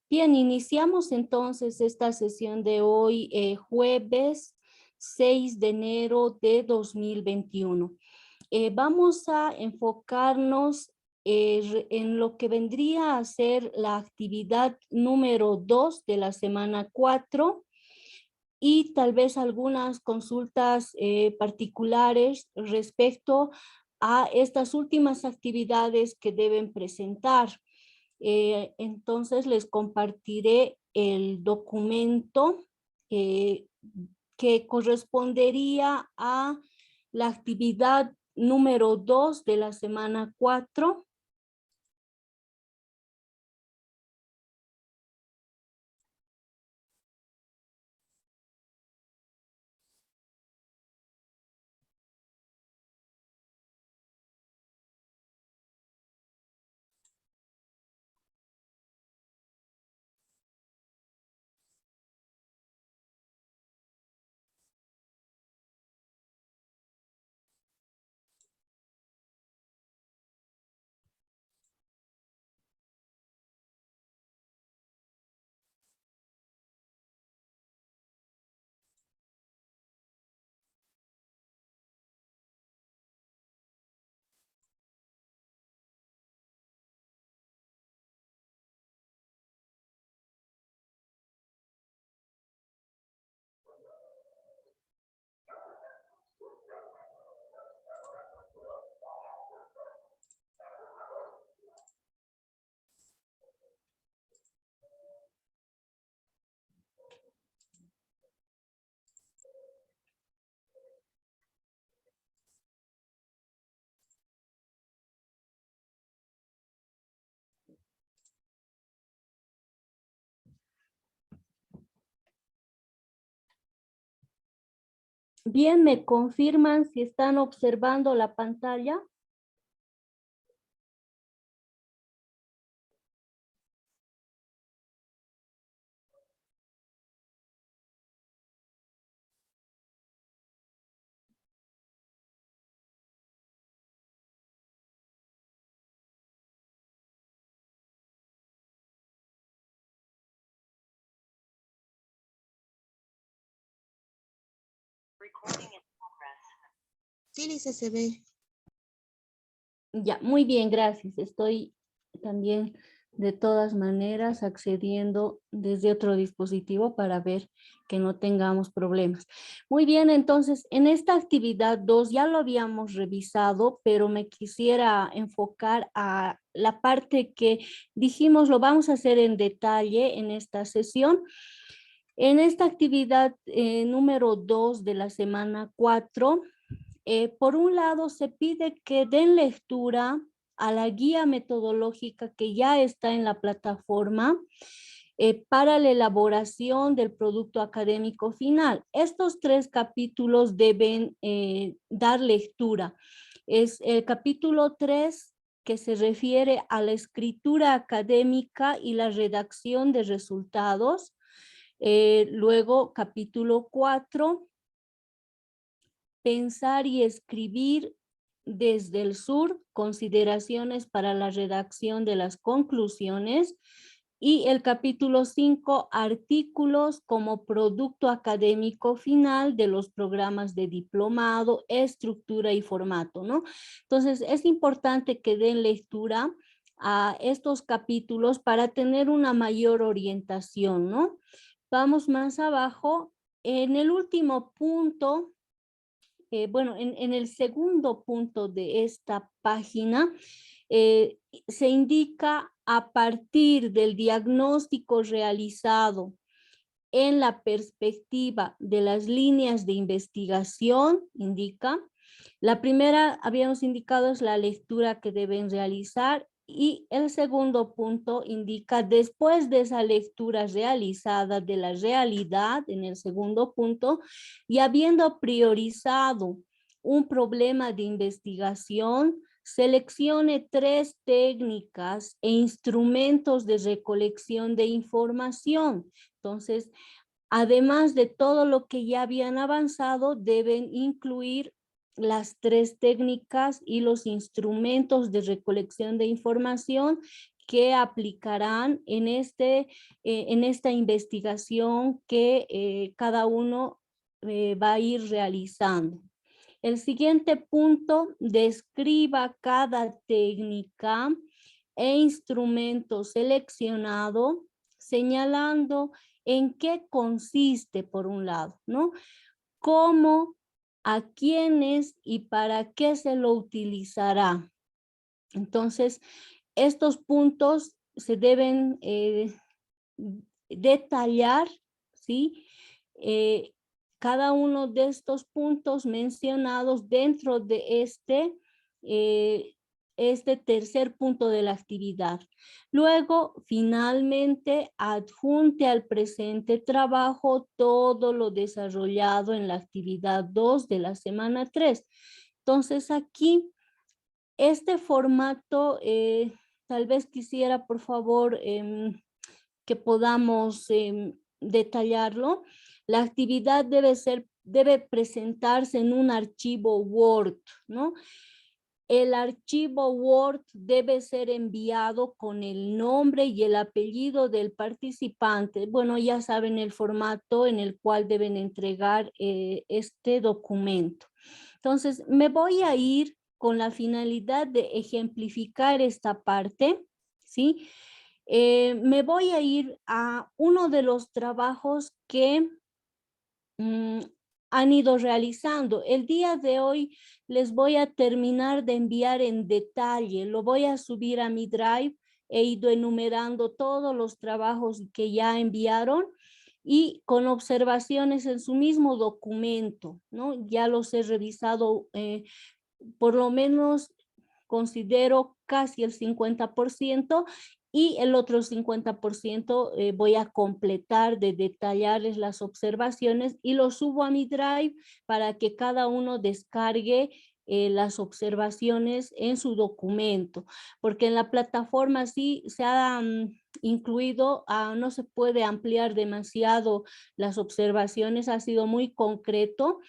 Bien, iniciamos entonces esta sesión de hoy, jueves 6 de enero de 2021. Vamos a enfocarnos en lo que vendría a ser la actividad número 2 de la semana 4 y tal vez algunas consultas particulares respecto a estas últimas actividades que deben presentar. Entonces les compartiré el documento eh, que correspondería a la actividad número 2 de la semana 4. Bien, ¿me confirman si están observando la pantalla? Sí, Lisa, se ve. Ya, muy bien, gracias. Estoy también de todas maneras accediendo desde otro dispositivo para ver que no tengamos problemas. Muy bien, entonces en esta actividad 2 ya lo habíamos revisado, pero me quisiera enfocar a la parte que dijimos lo vamos a hacer en detalle en esta sesión. En esta actividad número 2 de la semana 4, por un lado, se pide que den lectura a la guía metodológica que ya está en la plataforma para la elaboración del producto académico final. Estos 3 capítulos deben dar lectura. Es el capítulo 3 que se refiere a la escritura académica y la redacción de resultados. Luego, capítulo 4, pensar y escribir desde el sur, consideraciones para la redacción de las conclusiones. Y el capítulo 5, artículos como producto académico final de los programas de diplomado, estructura y formato, ¿no? Entonces, es importante que den lectura a estos capítulos para tener una mayor orientación, ¿no? Vamos más abajo. En el último punto, bueno, en el segundo punto de esta página, se indica a partir del diagnóstico realizado en la perspectiva de las líneas de investigación, indica. La primera, habíamos indicado, es la lectura que deben realizar y el segundo punto indica después de esa lectura realizada de la realidad, en el segundo punto, y habiendo priorizado un problema de investigación, seleccione 3 técnicas e instrumentos de recolección de información. Entonces, además de todo lo que ya habían avanzado, deben incluir las 3 técnicas y los instrumentos de recolección de información que aplicarán en esta investigación que cada uno va a ir realizando. El siguiente punto, describa cada técnica e instrumento seleccionado, señalando en qué consiste, por un lado, ¿no? Cómo, a quiénes y para qué se lo utilizará. Entonces, estos puntos se deben detallar, ¿sí? Cada uno de estos puntos mencionados dentro de este tercer punto de la actividad. Luego, finalmente, adjunte al presente trabajo todo lo desarrollado en la actividad 2 de la semana 3. Entonces, aquí, este formato, tal vez quisiera, por favor, que podamos detallarlo. La actividad debe presentarse en un archivo Word, ¿no? El archivo Word debe ser enviado con el nombre y el apellido del participante. Bueno, ya saben el formato en el cual deben entregar este documento. Entonces, me voy a ir con la finalidad de ejemplificar esta parte, ¿sí? Me voy a ir a uno de los trabajos que han ido realizando. El día de hoy les voy a terminar de enviar en detalle, lo voy a subir a mi Drive, he ido enumerando todos los trabajos que ya enviaron y con observaciones en su mismo documento, ¿no? Ya los he revisado, por lo menos considero casi el 50%, y el otro 50% voy a completar de detallarles las observaciones y lo subo a mi Drive para que cada uno descargue las observaciones en su documento, porque en la plataforma sí se ha incluido, no se puede ampliar demasiado las observaciones, ha sido muy concreto,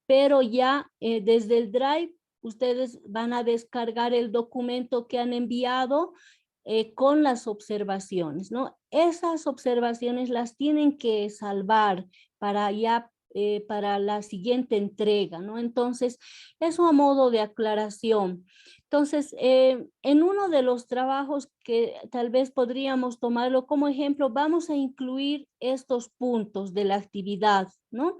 pero ya desde el Drive ustedes van a descargar el documento que han enviado con las observaciones, ¿no? Esas observaciones las tienen que salvar para ya, para la siguiente entrega, ¿no? Entonces, eso a modo de aclaración. Entonces, en uno de los trabajos que tal vez podríamos tomarlo como ejemplo, vamos a incluir estos puntos de la actividad, ¿no?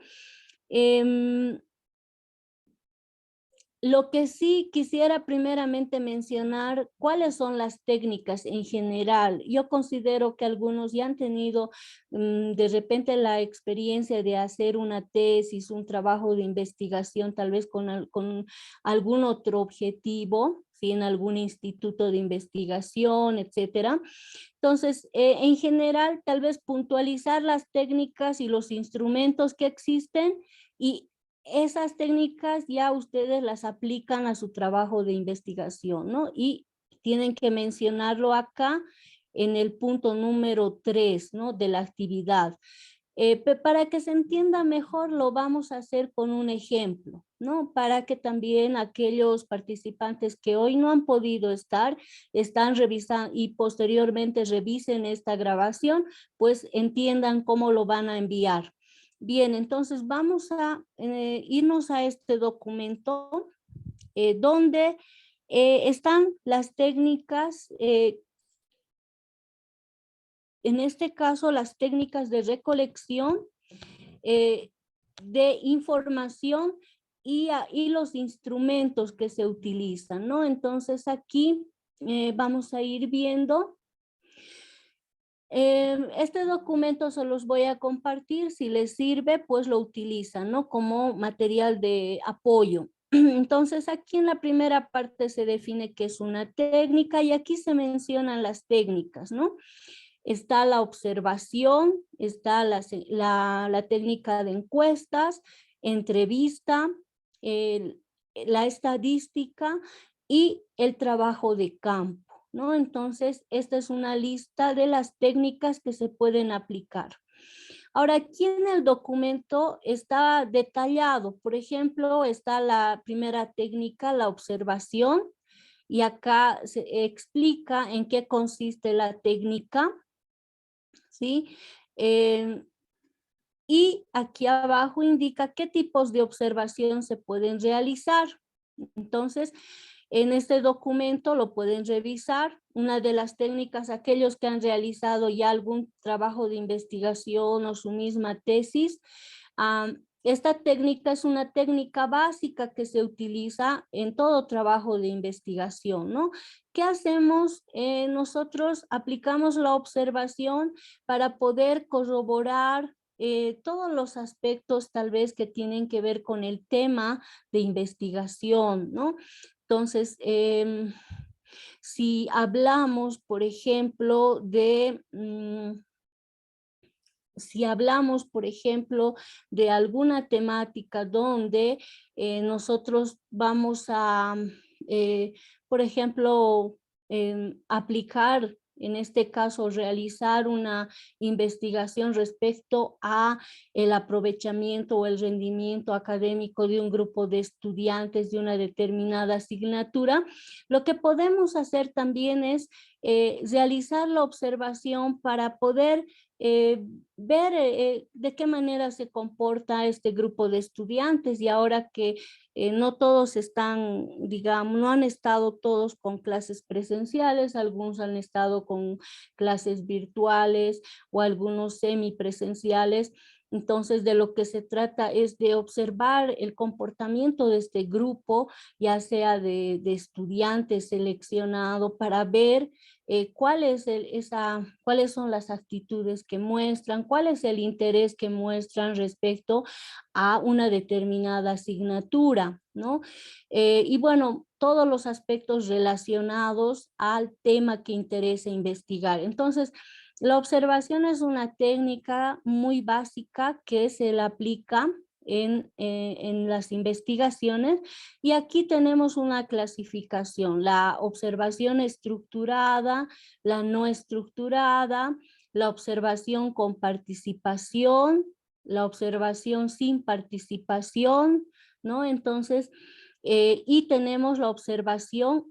Lo que sí quisiera primeramente mencionar, cuáles son las técnicas en general. Yo considero que algunos ya han tenido de repente la experiencia de hacer una tesis, un trabajo de investigación, tal vez con algún otro objetivo, ¿sí? En algún instituto de investigación, etcétera. Entonces, en general, tal vez puntualizar las técnicas y los instrumentos que existen, y esas técnicas ya ustedes las aplican a su trabajo de investigación, ¿no? Y tienen que mencionarlo acá en el punto número 3, ¿no? De la actividad. Para que se entienda mejor, lo vamos a hacer con un ejemplo, ¿no? Para que también aquellos participantes que hoy no han podido estar, están revisando y posteriormente revisen esta grabación, pues entiendan cómo lo van a enviar. Bien, entonces vamos a irnos a este documento donde están las técnicas, en este caso las técnicas de recolección de información y los instrumentos que se utilizan, ¿no? Entonces aquí vamos a ir viendo. Este documento se los voy a compartir, si les sirve, pues lo utilizan, ¿no? Como material de apoyo. Entonces aquí en la primera parte se define qué es una técnica y aquí se mencionan las técnicas, ¿no? Está la observación, está la técnica de encuestas, entrevista, la estadística y el trabajo de campo, ¿no? Entonces, esta es una lista de las técnicas que se pueden aplicar. Ahora, aquí en el documento está detallado, por ejemplo, está la primera técnica, la observación, y acá se explica en qué consiste la técnica, ¿sí? Y aquí abajo indica qué tipos de observación se pueden realizar. Entonces, en este documento lo pueden revisar. Una de las técnicas, aquellos que han realizado ya algún trabajo de investigación o su misma tesis, esta técnica es una técnica básica que se utiliza en todo trabajo de investigación, ¿no? ¿Qué hacemos? Nosotros aplicamos la observación para poder corroborar todos los aspectos tal vez que tienen que ver con el tema de investigación, ¿no? Entonces, si hablamos, por ejemplo, si hablamos, por ejemplo, de alguna temática donde nosotros vamos a, por ejemplo, aplicar, en este caso, realizar una investigación respecto a el aprovechamiento o el rendimiento académico de un grupo de estudiantes de una determinada asignatura, lo que podemos hacer también es realizar la observación para poder ver de qué manera se comporta este grupo de estudiantes, y ahora que no todos están, digamos, no han estado todos con clases presenciales, algunos han estado con clases virtuales o algunos semipresenciales. Entonces, de lo que se trata es de observar el comportamiento de este grupo, ya sea de estudiantes seleccionado, para ver cuáles son las actitudes que muestran, cuál es el interés que muestran respecto a una determinada asignatura, ¿no? Y bueno, todos los aspectos relacionados al tema que interesa investigar. Entonces, la observación es una técnica muy básica que se la aplica en las investigaciones, y aquí tenemos una clasificación: la observación estructurada, la no estructurada, la observación con participación, la observación sin participación, ¿no? Entonces, y tenemos la observación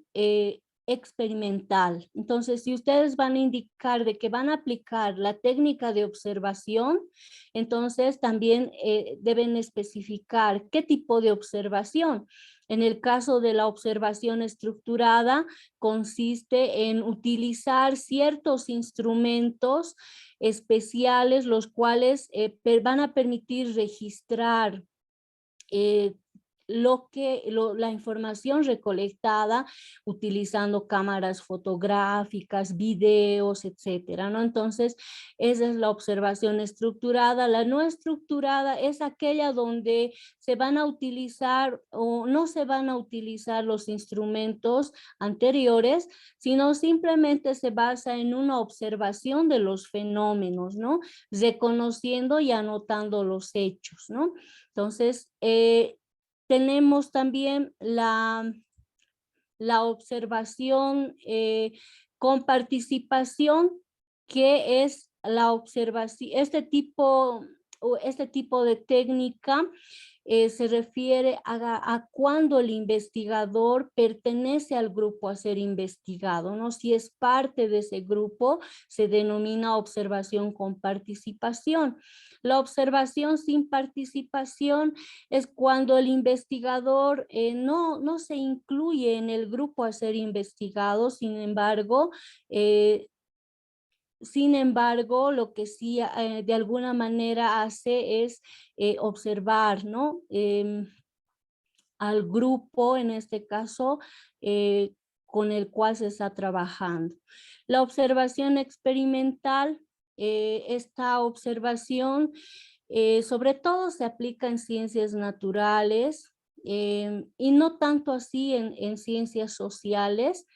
experimental. Entonces, si ustedes van a indicar de que van a aplicar la técnica de observación, entonces también deben especificar qué tipo de observación. En el caso de la observación estructurada, consiste en utilizar ciertos instrumentos especiales, los cuales van a permitir registrar eh, la información recolectada utilizando cámaras fotográficas, videos, etcétera, ¿no? Entonces, esa es la observación estructurada. La no estructurada es aquella donde se van a utilizar o no se van a utilizar los instrumentos anteriores, sino simplemente se basa en una observación de los fenómenos, ¿no? Reconociendo y anotando los hechos, ¿no? Entonces, tenemos también la observación con participación, que es la observación, este tipo de técnica se refiere a cuando el investigador pertenece al grupo a ser investigado, ¿no? Si es parte de ese grupo, se denomina observación con participación. La observación sin participación es cuando el investigador no se incluye en el grupo a ser investigado. Sin embargo, lo que sí de alguna manera hace es observar, ¿no? Al grupo, en este caso, con el cual se está trabajando. La observación experimental, esta observación sobre todo se aplica en ciencias naturales y no tanto así en ciencias sociales,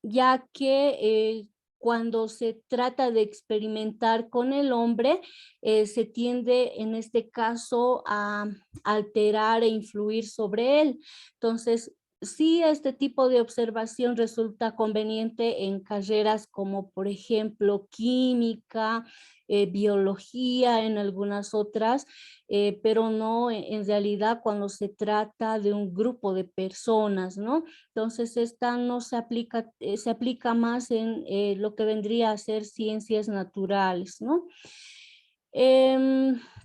ya que cuando se trata de experimentar con el hombre, se tiende en este caso a alterar e influir sobre él. Entonces, sí, este tipo de observación resulta conveniente en carreras como, por ejemplo, química, biología, en algunas otras, pero no en realidad cuando se trata de un grupo de personas, ¿no? Entonces, esta no se aplica, se aplica más en lo que vendría a ser ciencias naturales, ¿no?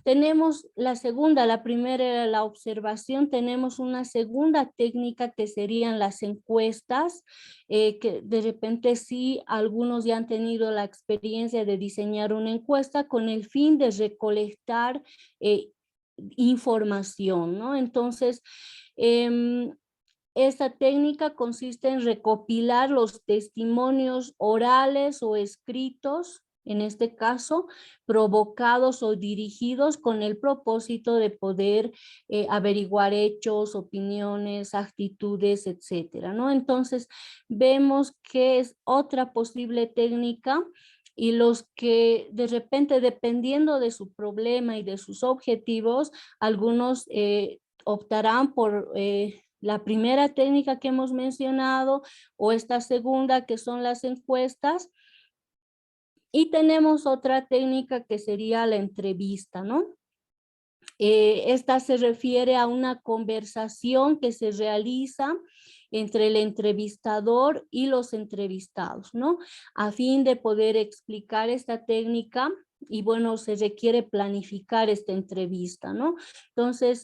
Tenemos la segunda, la primera era la observación, tenemos una segunda técnica que serían las encuestas, que de repente sí, algunos ya han tenido la experiencia de diseñar una encuesta con el fin de recolectar información, ¿no? Entonces, esta técnica consiste en recopilar los testimonios orales o escritos, en este caso, provocados o dirigidos con el propósito de poder averiguar hechos, opiniones, actitudes, etcétera, ¿no? Entonces, vemos que es otra posible técnica y los que de repente, dependiendo de su problema y de sus objetivos, algunos optarán por la primera técnica que hemos mencionado o esta segunda que son las encuestas. Y tenemos otra técnica que sería la entrevista, ¿no? Esta se refiere a una conversación que se realiza entre el entrevistador y los entrevistados, ¿no? A fin de poder explicar esta técnica, y bueno, se requiere planificar esta entrevista, ¿no? Entonces,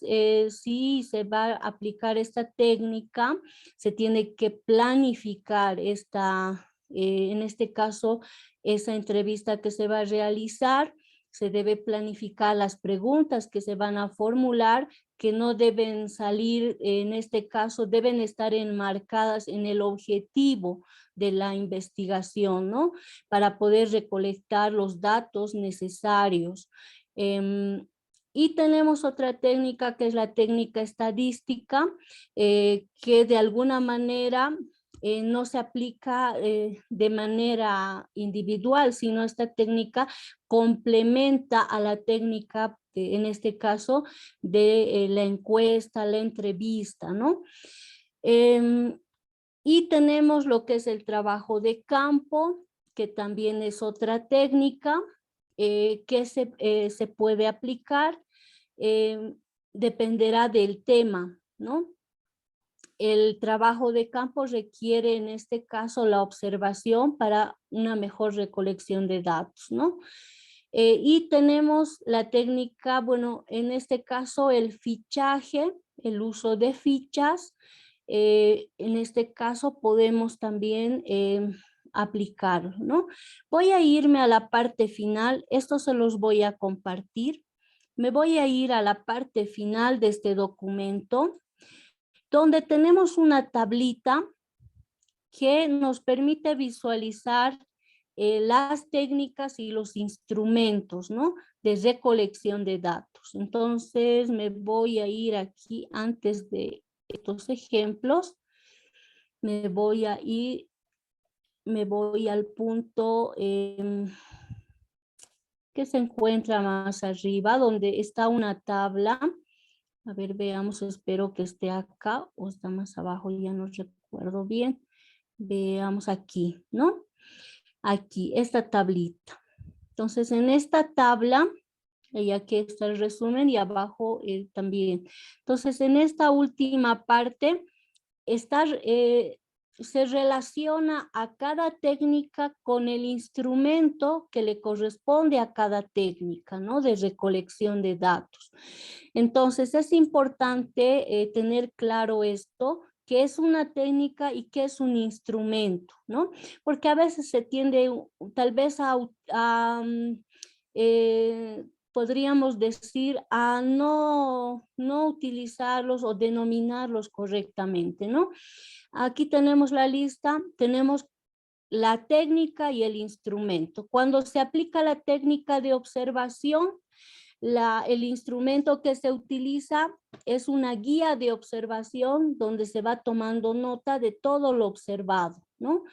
si se va a aplicar esta técnica, se tiene que planificar esta, en este caso, esa entrevista que se va a realizar. Se debe planificar las preguntas que se van a formular, que no deben salir, en este caso, deben estar enmarcadas en el objetivo de la investigación, ¿no? Para poder recolectar los datos necesarios. Y tenemos otra técnica que es la técnica estadística, que de alguna manera no se aplica de manera individual, sino esta técnica complementa a la técnica, en este caso, de la encuesta, la entrevista, ¿no? Y tenemos lo que es el trabajo de campo, que también es otra técnica que se puede aplicar, dependerá del tema, ¿no? El trabajo de campo requiere en este caso la observación para una mejor recolección de datos, ¿no? Y tenemos la técnica, bueno, en este caso el fichaje, el uso de fichas. En este caso podemos también aplicarlo, ¿no? Voy a irme a la parte final, esto se los voy a compartir. Me voy a ir a la parte final de este documento, donde tenemos una tablita que nos permite visualizar las técnicas y los instrumentos, ¿no? De recolección de datos. Entonces me voy a ir aquí antes de estos ejemplos. Me voy a ir, me voy al punto que se encuentra más arriba, donde está una tabla. A ver, veamos, espero que esté acá o está más abajo, ya no recuerdo bien. Veamos aquí, ¿no? Aquí, esta tablita. Entonces, en esta tabla, y aquí está el resumen y abajo también. Entonces, en esta última parte, se relaciona a cada técnica con el instrumento que le corresponde a cada técnica, ¿no? De recolección de datos. Entonces, es importante tener claro esto, qué es una técnica y qué es un instrumento, ¿no? Porque a veces se tiende tal vez podríamos decir a no utilizarlos o denominarlos correctamente, ¿no? Aquí tenemos la lista, tenemos la técnica y el instrumento. Cuando se aplica la técnica de observación, el instrumento que se utiliza es una guía de observación donde se va tomando nota de todo lo observado, ¿no?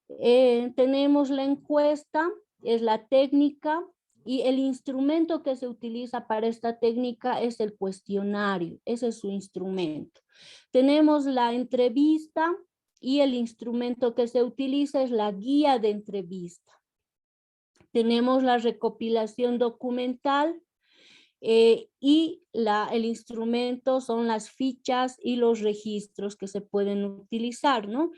Tenemos la encuesta, es la técnica Y el instrumento que se utiliza para esta técnica es el cuestionario, ese es su instrumento. Tenemos la entrevista y el instrumento que se utiliza es la guía de entrevista. Tenemos la recopilación documental y el instrumento son las fichas y los registros que se pueden utilizar, ¿no?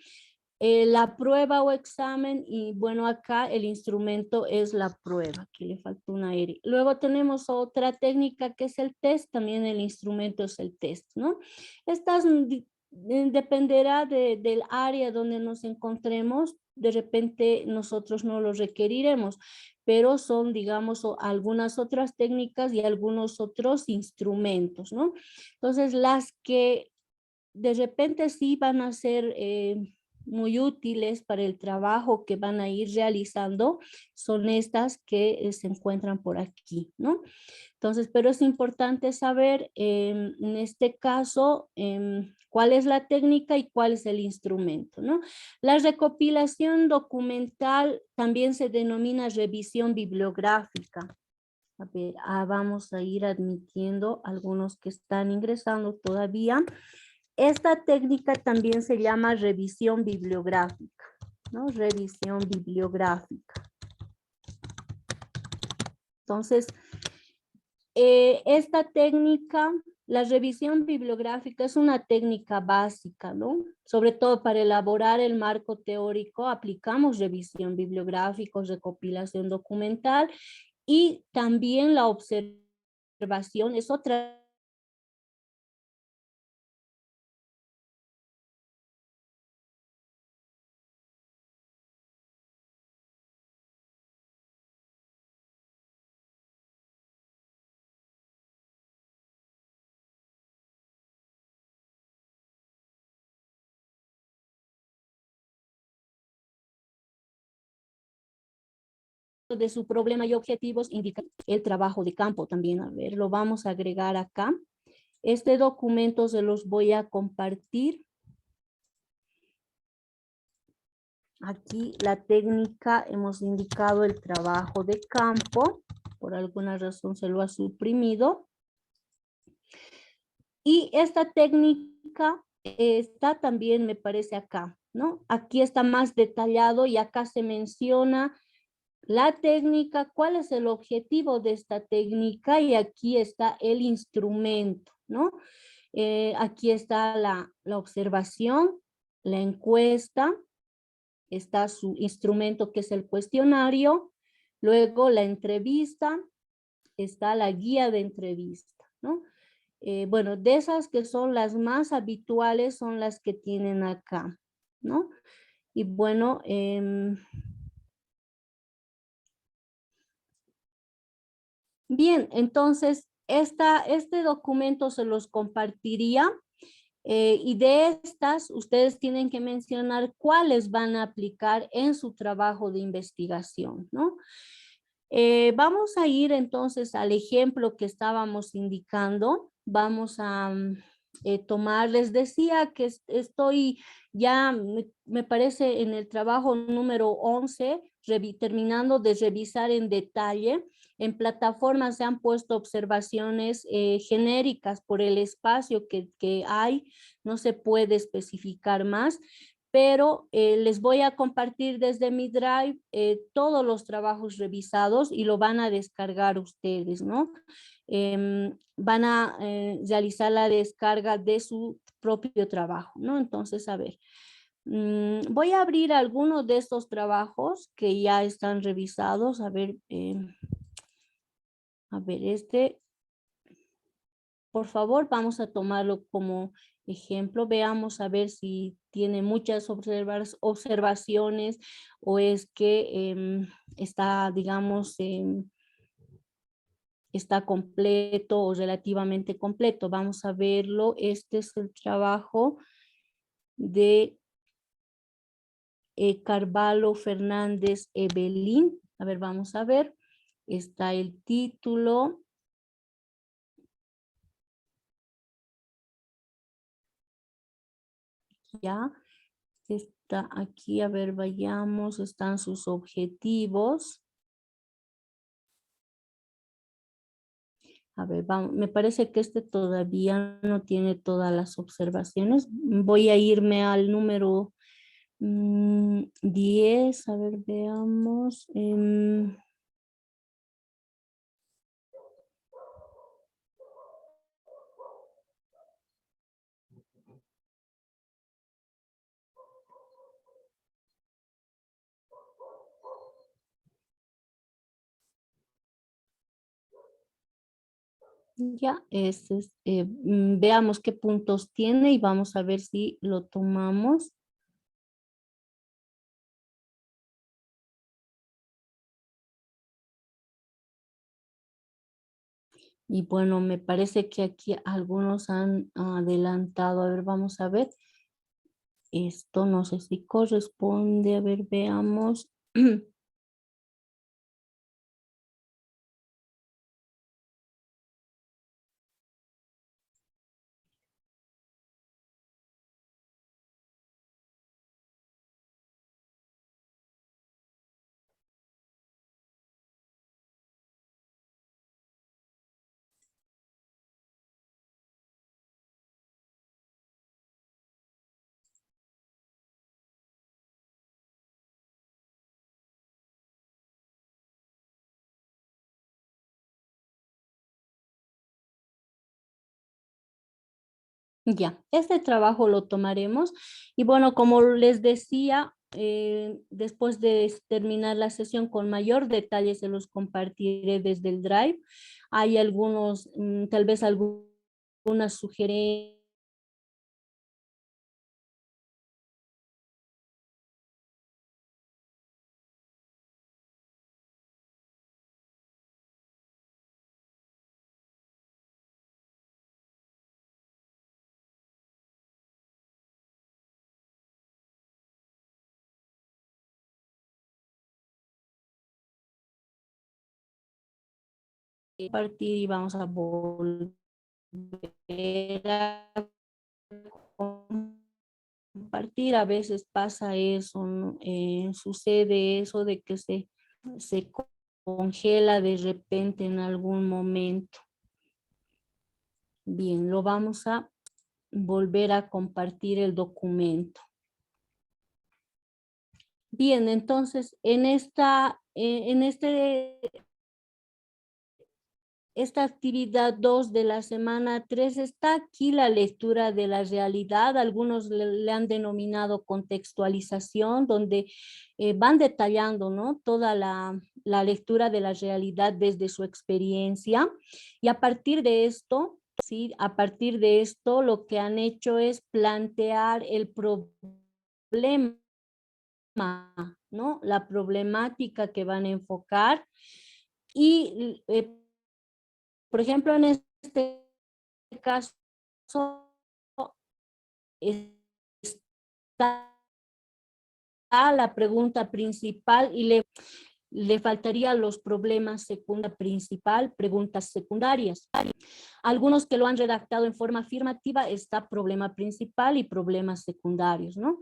La prueba o examen, y bueno, acá el instrumento es la prueba, aquí le falta una R. Luego tenemos otra técnica que es el test, también el instrumento es el test, ¿no? Estas dependerá del área donde nos encontremos, de repente nosotros no los requeriremos, pero son, digamos, algunas otras técnicas y algunos otros instrumentos, ¿no? Entonces, las que de repente sí van a ser muy útiles para el trabajo que van a ir realizando, son estas que se encuentran por aquí, ¿no? Entonces, pero es importante saber en este caso cuál es la técnica y cuál es el instrumento, ¿no? La recopilación documental también se denomina revisión bibliográfica. A ver, vamos a ir admitiendo algunos que están ingresando todavía. Esta técnica también se llama revisión bibliográfica, ¿no? Revisión bibliográfica. Entonces, esta técnica, la revisión bibliográfica es una técnica básica, ¿no? Sobre todo para elaborar el marco teórico, aplicamos revisión bibliográfica, recopilación documental y también la observación es otra de su problema y objetivos indica el trabajo de campo también. A ver, lo vamos a agregar acá. Este documento se los voy a compartir. Aquí la técnica, hemos indicado el trabajo de campo. Por alguna razón se lo ha suprimido. Y esta técnica está también, me parece, acá, ¿no? Aquí está más detallado y acá se menciona la técnica, cuál es el objetivo de esta técnica y aquí está el instrumento, ¿no? Aquí está la observación, la encuesta, está su instrumento que es el cuestionario, luego la entrevista, está la guía de entrevista, ¿no? Bueno, de esas que son las más habituales son las que tienen acá, ¿no? Y bueno, bien, entonces este documento se los compartiría y de estas ustedes tienen que mencionar cuáles van a aplicar en su trabajo de investigación, ¿no? Vamos a ir entonces al ejemplo que estábamos indicando. Vamos a tomar, les decía que estoy ya, me parece, en el trabajo número 11, terminando de revisar en detalle. En plataformas se han puesto observaciones genéricas por el espacio que hay, no se puede especificar más, pero les voy a compartir desde mi Drive todos los trabajos revisados y lo van a descargar ustedes, ¿no? Van a realizar la descarga de su propio trabajo, ¿no? Entonces, a ver, voy a abrir algunos de estos trabajos que ya están revisados. A ver, por favor, vamos a tomarlo como ejemplo. Veamos a ver si tiene muchas observaciones o es que está, digamos, está completo o relativamente completo. Vamos a verlo. Este es el trabajo de Carvalho Fernández Evelyn. A ver, vamos a ver. Está el título. Ya. Está aquí, a ver, vayamos, están sus objetivos. A ver, vamos, me parece que este todavía no tiene todas las observaciones. Voy a irme al número 10. A ver, veamos. Ya, veamos qué puntos tiene y vamos a ver si lo tomamos. Y bueno, me parece que aquí algunos han adelantado. A ver, vamos a ver. Esto no sé si corresponde. A ver, veamos. Ya, este trabajo lo tomaremos y bueno, como les decía, después de terminar la sesión con mayor detalle se los compartiré desde el Drive. Hay algunos, tal vez algunas sugerencias que compartir y vamos a volver a compartir. A veces pasa eso, ¿no? Sucede eso de que se congela de repente en algún momento. Bien, lo vamos a volver a compartir el documento. Bien, entonces esta actividad 2 de la semana 3 está aquí la lectura de la realidad. Algunos le han denominado contextualización, donde van detallando, ¿no? Toda la lectura de la realidad desde su experiencia. Y a partir de esto, ¿sí? A partir de esto, lo que han hecho es plantear el problema, ¿no? La problemática que van a enfocar y, por ejemplo, en este caso está la pregunta principal y le faltaría los problemas principal, preguntas secundarias. Algunos que lo han redactado en forma afirmativa está problema principal y problemas secundarios, ¿no?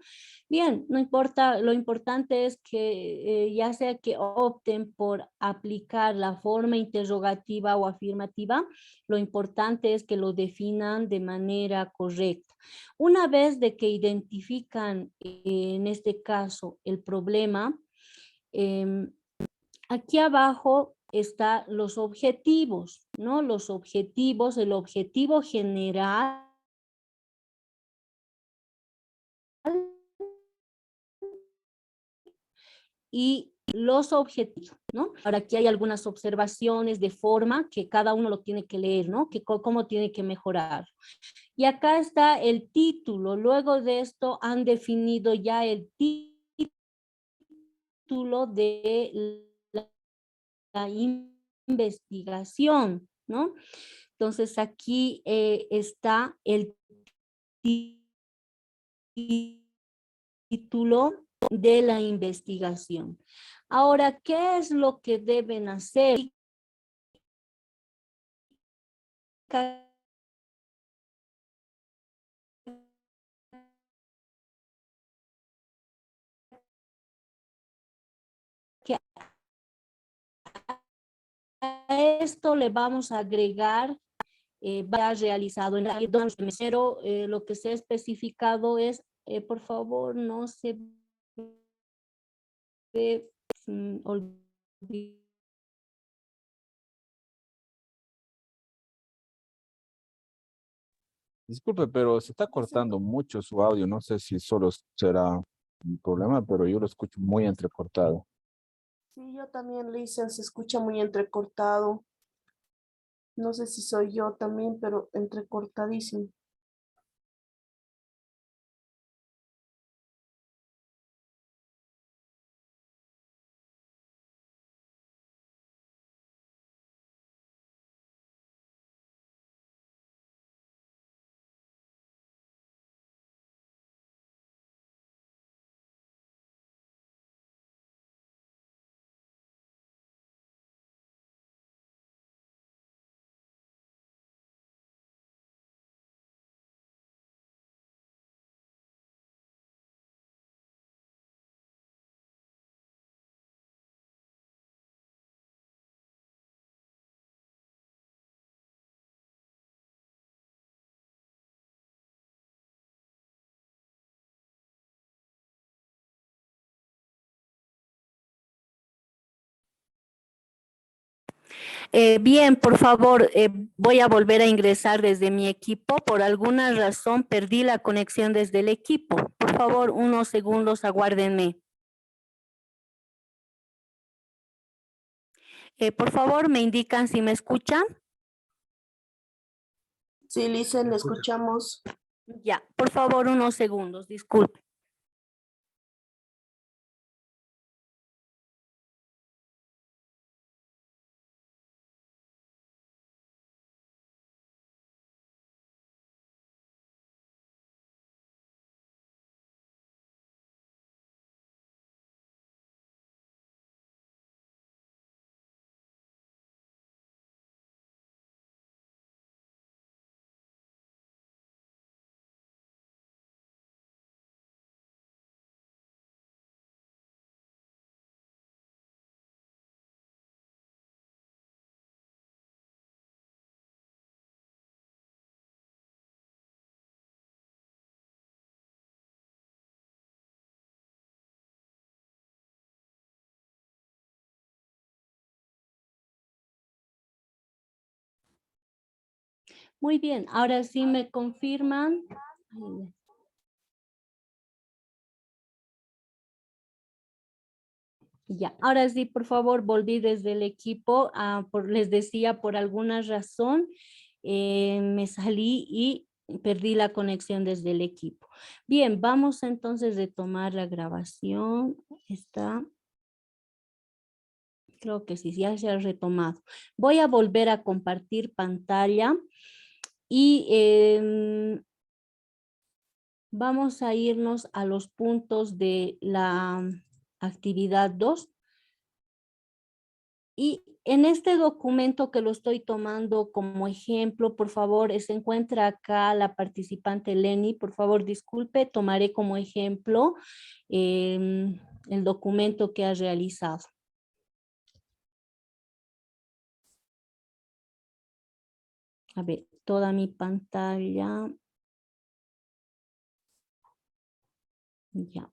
Bien, no importa, lo importante es que ya sea que opten por aplicar la forma interrogativa o afirmativa, lo importante es que lo definan de manera correcta. Una vez de que identifican en este caso el problema, eh, aquí abajo están los objetivos, ¿no? Los objetivos, el objetivo general y los objetivos, ¿no? Ahora aquí hay algunas observaciones de forma que cada uno lo tiene que leer, ¿no? Que cómo tiene que mejorar. Y acá está el título. Luego de esto han definido ya el título de la investigación, ¿no? Entonces aquí está el título de la investigación. Ahora, ¿qué es lo que deben hacer? Que esto le vamos a agregar, va realizado en la mesero, lo que se ha especificado es, por favor, no se ve, olvide. Disculpe, pero se está cortando mucho su audio. No sé si solo será un problema, pero yo lo escucho muy entrecortado. Sí, yo también, Lisa, se escucha muy entrecortado. No sé si soy yo también, pero entrecortadísimo. Bien, por favor, voy a volver a ingresar desde mi equipo. Por alguna razón perdí la conexión desde el equipo. Por favor, unos segundos, aguárdenme. Por favor, me indican si me escuchan. Sí, Lisa, le escuchamos. Ya, por favor, unos segundos, disculpe. Muy bien, ahora sí me confirman. Ya, ahora sí, por favor, volví desde el equipo. Les decía, por alguna razón me salí y perdí la conexión desde el equipo. Bien, vamos entonces a retomar la grabación. Está, creo que sí, ya se ha retomado. Voy a volver a compartir pantalla y vamos a irnos a los puntos de la actividad 2. Y en este documento que lo estoy tomando como ejemplo, por favor, se encuentra acá la participante Lenny. Por favor, disculpe, tomaré como ejemplo el documento que ha realizado. A ver, toda mi pantalla. Ya,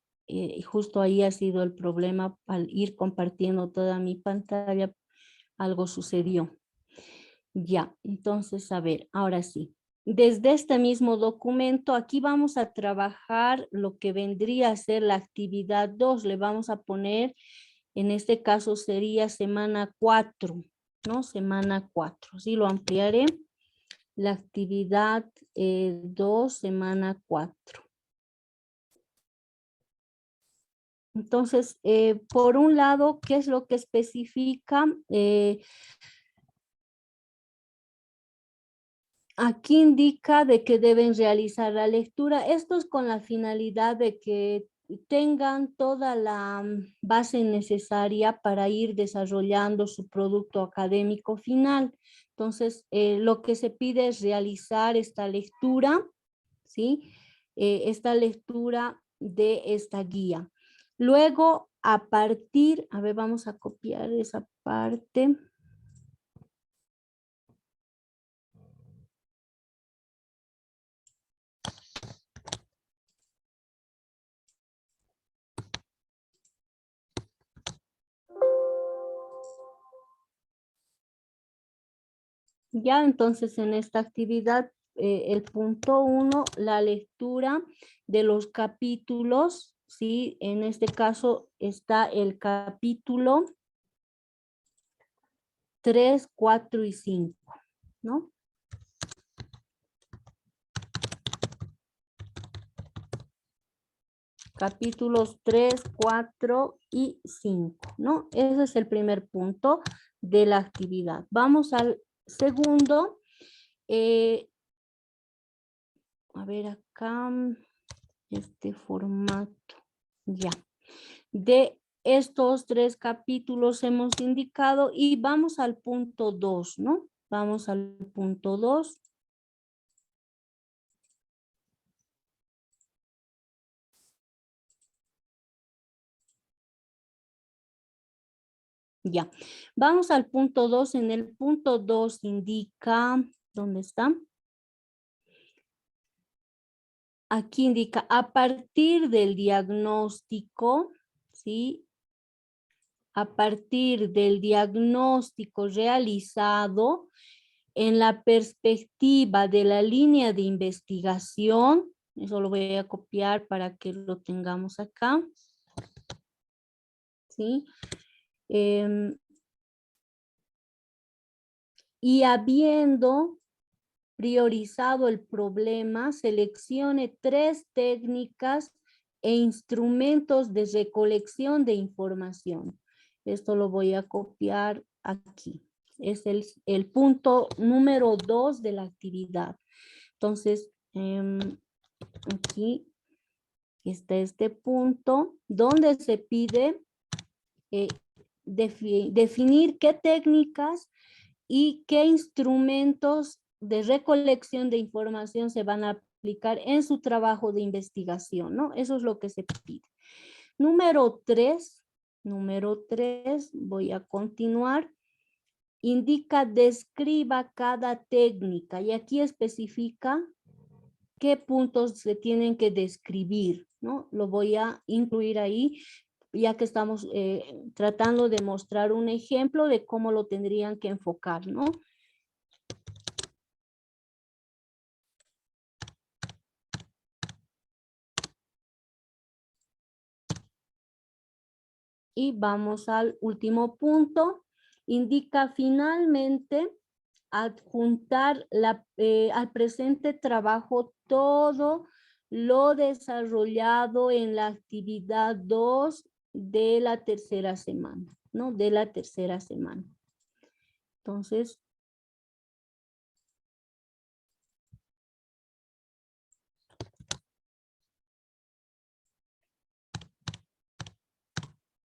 justo ahí ha sido el problema al ir compartiendo toda mi pantalla, algo sucedió. Ya, entonces, a ver, ahora sí. Desde este mismo documento, aquí vamos a trabajar lo que vendría a ser la actividad 2. Le vamos a poner, en este caso sería semana 4, ¿no? Semana 4. Sí, lo ampliaré. La actividad 2, semana 4. Entonces, por un lado, ¿qué es lo que especifica? Aquí indica de que deben realizar la lectura. Esto es con la finalidad de que tengan toda la base necesaria para ir desarrollando su producto académico final. Entonces, lo que se pide es realizar esta lectura, ¿sí? Esta lectura de esta guía. Luego, a ver, vamos a copiar esa parte. Ya, entonces en esta actividad, el punto 1, la lectura de los capítulos, ¿sí? En este caso está el capítulo 3, 4 y 5, ¿no? Capítulos 3, 4 y 5, ¿no? Ese es el primer punto de la actividad. Vamos al segundo. A ver acá, este formato, ya. De estos 3 capítulos hemos indicado y vamos al punto 2, ¿no? Vamos al punto 2. Ya, vamos al punto 2. En el punto 2 indica, ¿dónde está? Aquí indica, a partir del diagnóstico, ¿sí? A partir del diagnóstico realizado en la perspectiva de la línea de investigación, eso lo voy a copiar para que lo tengamos acá, ¿sí? Y habiendo priorizado el problema, seleccione 3 técnicas e instrumentos de recolección de información. Esto lo voy a copiar aquí. Es el punto número 2 de la actividad. Entonces, aquí está este punto donde se pide definir qué técnicas y qué instrumentos de recolección de información se van a aplicar en su trabajo de investigación, ¿no? Eso es lo que se pide. Número 3, voy a continuar. Indica, describa cada técnica y aquí especifica qué puntos se tienen que describir, ¿no? Lo voy a incluir ahí, ya que estamos tratando de mostrar un ejemplo de cómo lo tendrían que enfocar, ¿no? Y vamos al último punto. Indica finalmente adjuntar al presente trabajo todo lo desarrollado en la actividad 2 de la tercera semana, ¿no? De la tercera semana. Entonces,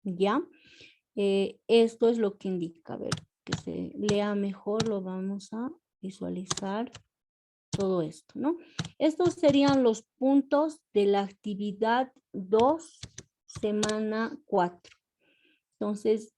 ya, esto es lo que indica. A ver, que se lea mejor, lo vamos a visualizar. Todo esto, ¿no? Estos serían los puntos de la actividad 2, semana 4. Entonces,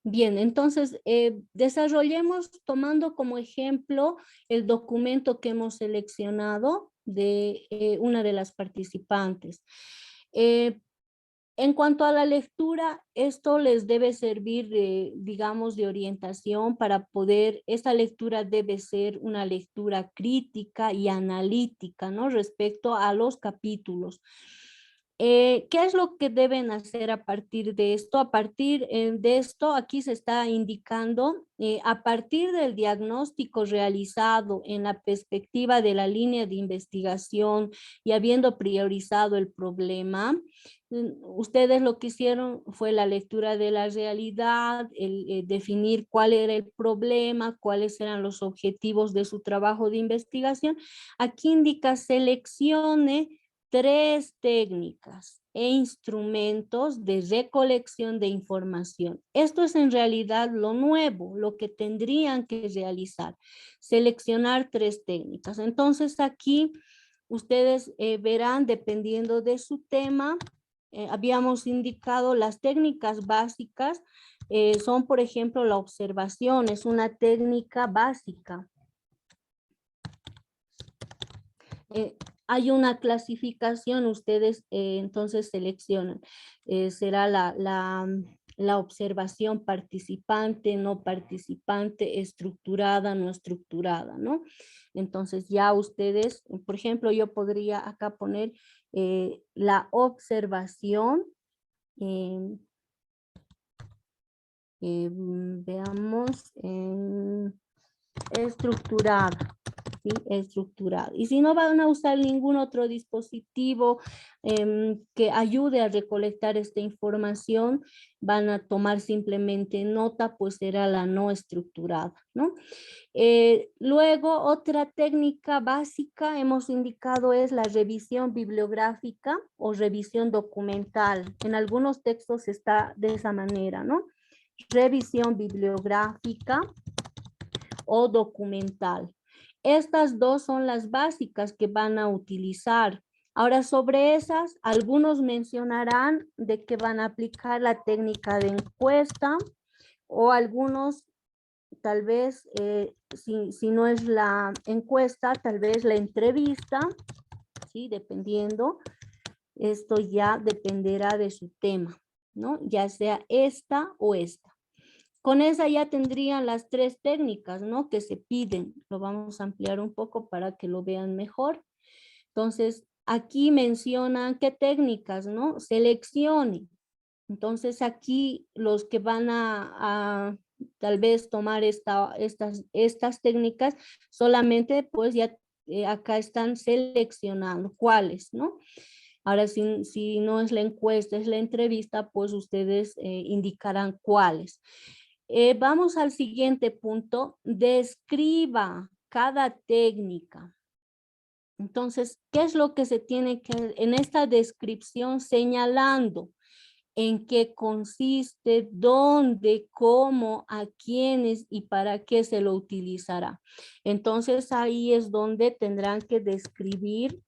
bien, entonces desarrollemos tomando como ejemplo el documento que hemos seleccionado de una de las participantes. En cuanto a la lectura, esto les debe servir de, digamos, de orientación para poder, esta lectura debe ser una lectura crítica y analítica, ¿no? Respecto a los capítulos. ¿Qué es lo que deben hacer a partir de esto? A partir de esto, aquí se está indicando, a partir del diagnóstico realizado en la perspectiva de la línea de investigación y habiendo priorizado el problema, ustedes lo que hicieron fue la lectura de la realidad, el definir cuál era el problema, cuáles eran los objetivos de su trabajo de investigación. Aquí indica seleccione 3 técnicas e instrumentos de recolección de información. Esto es en realidad lo nuevo, lo que tendrían que realizar, seleccionar 3 técnicas. Entonces aquí ustedes verán, dependiendo de su tema, habíamos indicado las técnicas básicas son, por ejemplo, la observación, es una técnica básica. Hay una clasificación, ustedes entonces seleccionan. Será la observación participante, no participante, estructurada, no estructurada, ¿no? Entonces ya ustedes, por ejemplo, yo podría acá poner la observación, veamos, estructurada. ¿Sí? Estructurado. Y si no van a usar ningún otro dispositivo que ayude a recolectar esta información, van a tomar simplemente nota, pues será la no estructurada, ¿no? Luego, otra técnica básica hemos indicado es la revisión bibliográfica o revisión documental. En algunos textos está de esa manera, ¿no? Revisión bibliográfica o documental. Estas dos son las básicas que van a utilizar. Ahora, sobre esas, algunos mencionarán de que van a aplicar la técnica de encuesta o algunos, tal vez, si no es la encuesta, tal vez la entrevista, ¿sí? Dependiendo, esto ya dependerá de su tema, ¿no? Ya sea esta o esta. Con esa ya tendrían las tres técnicas, ¿no? Que se piden. Lo vamos a ampliar un poco para que lo vean mejor. Entonces, aquí mencionan qué técnicas, ¿no? Seleccione. Entonces, aquí los que van a tal vez tomar estas técnicas, solamente pues ya acá están seleccionando cuáles, ¿no? Ahora, si no es la encuesta, es la entrevista, pues ustedes indicarán cuáles. Vamos al siguiente punto. Describa cada técnica. Entonces, ¿qué es lo que se tiene que en esta descripción señalando? En qué consiste, dónde, cómo, a quiénes y para qué se lo utilizará. Entonces, ahí es donde tendrán que describir,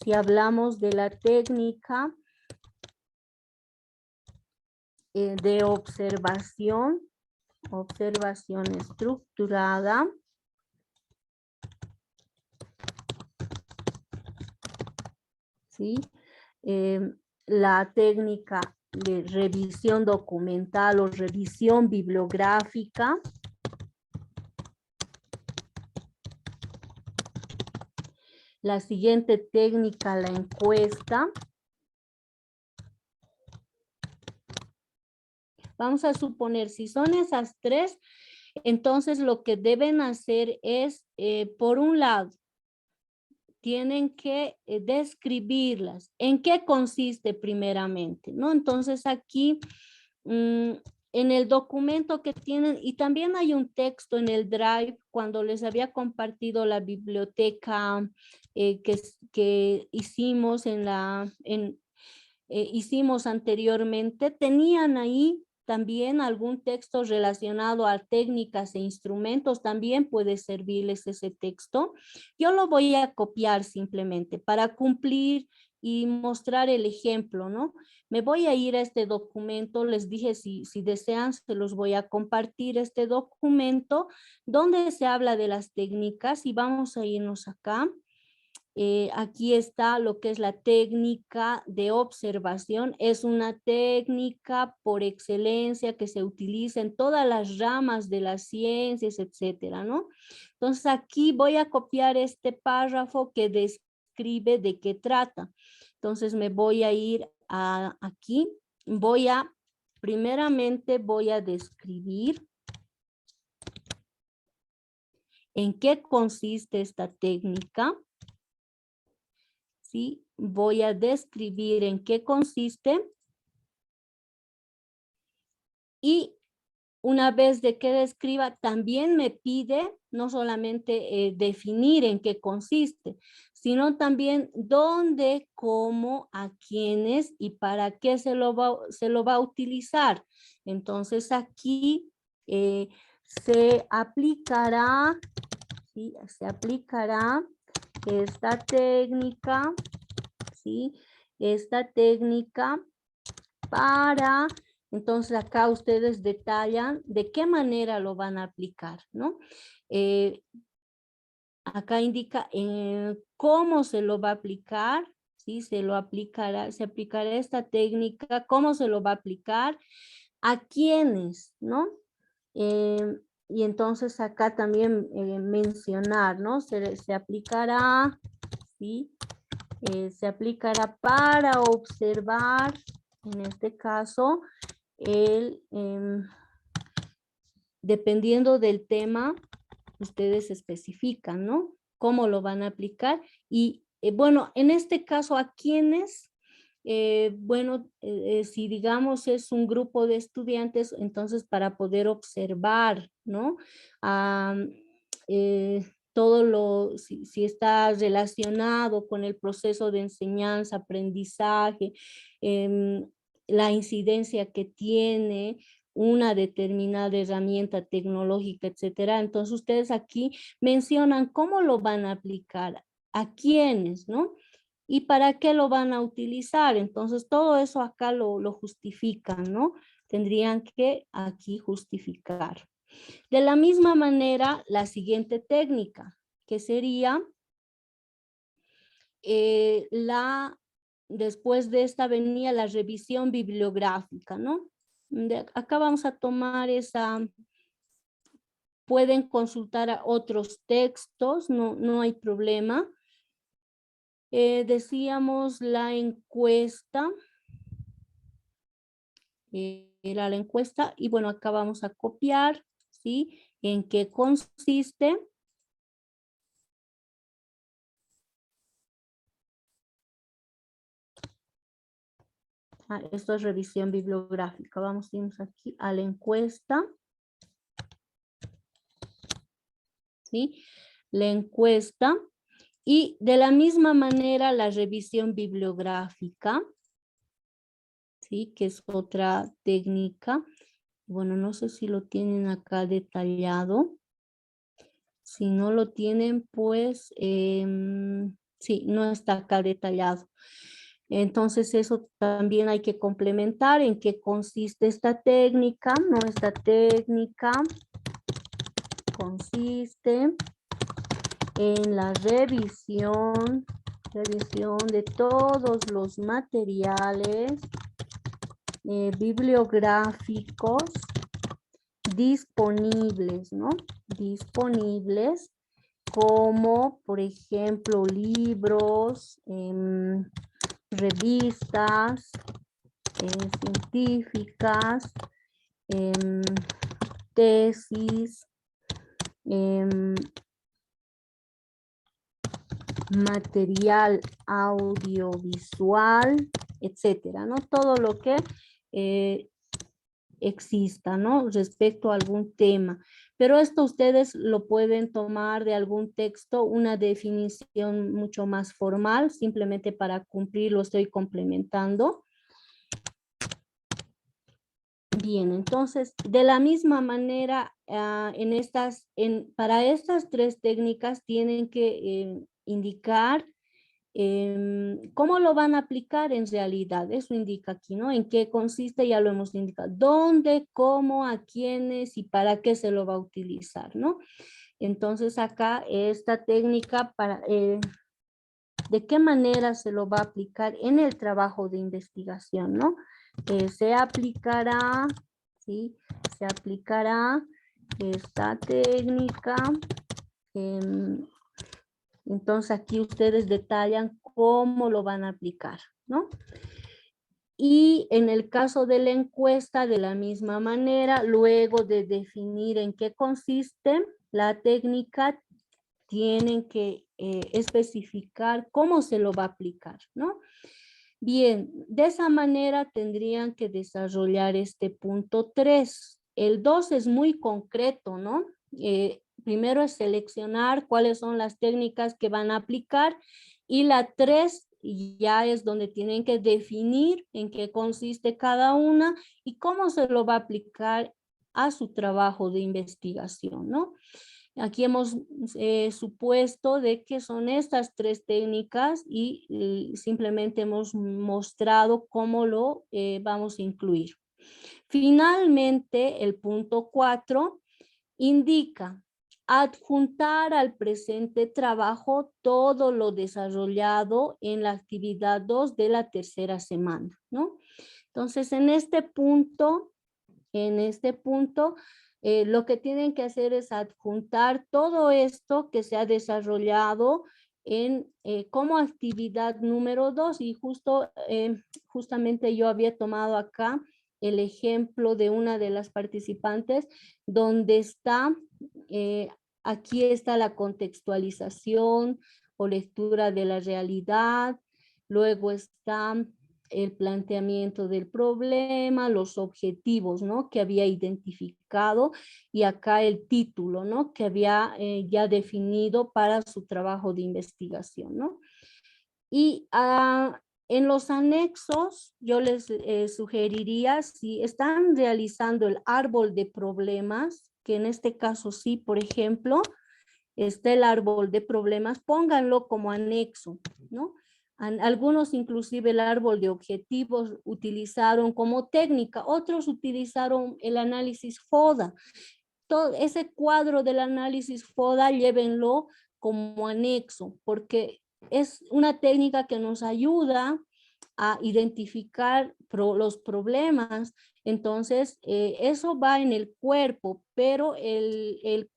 si hablamos de la técnica de observación estructurada, ¿sí? La técnica de revisión documental o revisión bibliográfica, la siguiente técnica, la encuesta. Vamos a suponer, si son esas tres, entonces lo que deben hacer es, por un lado, tienen que describirlas. ¿En qué consiste primeramente? ¿No? Entonces aquí, en el documento que tienen, y también hay un texto en el Drive, cuando les había compartido la biblioteca que hicimos hicimos anteriormente, tenían ahí también algún texto relacionado a técnicas e instrumentos, también puede servirles ese texto. Yo lo voy a copiar simplemente para cumplir y mostrar el ejemplo, ¿no? Me voy a ir a este documento, les dije si desean, se los voy a compartir este documento donde se habla de las técnicas y vamos a irnos acá. Aquí está lo que es la técnica de observación. Es una técnica por excelencia que se utiliza en todas las ramas de las ciencias, etcétera, ¿no? Entonces aquí voy a copiar este párrafo que describe de qué trata. Entonces me voy a ir aquí. Primeramente voy a describir en qué consiste esta técnica. ¿Sí? Voy a describir en qué consiste y una vez de que describa, también me pide no solamente definir en qué consiste, sino también dónde, cómo, a quiénes y para qué se lo va a utilizar. Entonces aquí se aplicará, ¿sí? Se aplicará esta técnica, ¿sí? Esta técnica para Entonces acá ustedes detallan de qué manera lo van a aplicar, ¿no? Acá indica cómo se lo va a aplicar, ¿sí? Se aplicará esta técnica, cómo se lo va a aplicar, a quiénes, ¿no? Y entonces acá también mencionar, ¿no? Se aplicará, ¿sí? Se aplicará para observar, en este caso, dependiendo del tema, ustedes especifican, ¿no? Cómo lo van a aplicar y, bueno, en este caso, ¿a quiénes? Bueno, si digamos es un grupo de estudiantes, entonces para poder observar, ¿no? Todo si está relacionado con el proceso de enseñanza, aprendizaje, la incidencia que tiene una determinada herramienta tecnológica, etcétera. Entonces ustedes aquí mencionan cómo lo van a aplicar, a quiénes, ¿no? ¿Y para qué lo van a utilizar? Entonces, todo eso acá lo justifican, ¿no? Tendrían que aquí justificar. De la misma manera, la siguiente técnica, que sería después de esta venía la revisión bibliográfica, ¿no? Acá vamos a tomar pueden consultar a otros textos, no hay problema. Decíamos la encuesta, era la encuesta, y bueno, acá vamos a copiar, ¿sí? ¿En qué consiste? Esto es revisión bibliográfica. Vamos a irnos aquí a la encuesta, ¿sí? La encuesta. Y de la misma manera la revisión bibliográfica, ¿sí? Que es otra técnica. Bueno, no sé si lo tienen acá detallado. Si no lo tienen, pues sí, no está acá detallado. Entonces eso también hay que complementar en qué consiste esta técnica, ¿no? Esta técnica consiste en la revisión de todos los materiales bibliográficos disponibles, ¿no? Disponibles como, por ejemplo, libros, revistas científicas, tesis, material audiovisual, etcétera, ¿no? Todo lo que exista, ¿no? Respecto a algún tema. Pero esto ustedes lo pueden tomar de algún texto, una definición mucho más formal, simplemente para cumplir lo estoy complementando. Bien, entonces, de la misma manera, para estas tres técnicas tienen que indicar cómo lo van a aplicar en realidad. Eso indica aquí, ¿no? En qué consiste, ya lo hemos indicado. ¿Dónde, cómo, a quiénes y para qué se lo va a utilizar, ¿no? Entonces, acá esta técnica ¿de qué manera se lo va a aplicar en el trabajo de investigación, no? Se aplicará, ¿sí? Se aplicará esta técnica. Entonces aquí ustedes detallan cómo lo van a aplicar, ¿no? Y en el caso de la encuesta, de la misma manera, luego de definir en qué consiste la técnica, tienen que especificar cómo se lo va a aplicar, ¿no? Bien, de esa manera tendrían que desarrollar este punto 3. El 2 es muy concreto, ¿no? Primero es seleccionar cuáles son las técnicas que van a aplicar y la 3 ya es donde tienen que definir en qué consiste cada una y cómo se lo va a aplicar a su trabajo de investigación, ¿no? Aquí hemos supuesto de que son estas tres técnicas y simplemente hemos mostrado cómo lo vamos a incluir. Finalmente, el punto 4 indica adjuntar al presente trabajo todo lo desarrollado en la actividad 2 de la tercera semana, ¿no? Entonces, en este punto, lo que tienen que hacer es adjuntar todo esto que se ha desarrollado como actividad número 2, y justamente yo había tomado acá el ejemplo de una de las participantes donde está, aquí está la contextualización o lectura de la realidad, luego está el planteamiento del problema, los objetivos, ¿no? Que había identificado, y acá el título, ¿no? Que había ya definido para su trabajo de investigación, ¿no? Y en los anexos yo les sugeriría, si están realizando el árbol de problemas, que en este caso sí, por ejemplo, está el árbol de problemas, pónganlo como anexo, ¿no? Algunos inclusive el árbol de objetivos utilizaron como técnica, otros utilizaron el análisis FODA. Todo ese cuadro del análisis FODA llévenlo como anexo, porque es una técnica que nos ayuda a identificar los problemas. Entonces, eso va en el cuerpo, pero el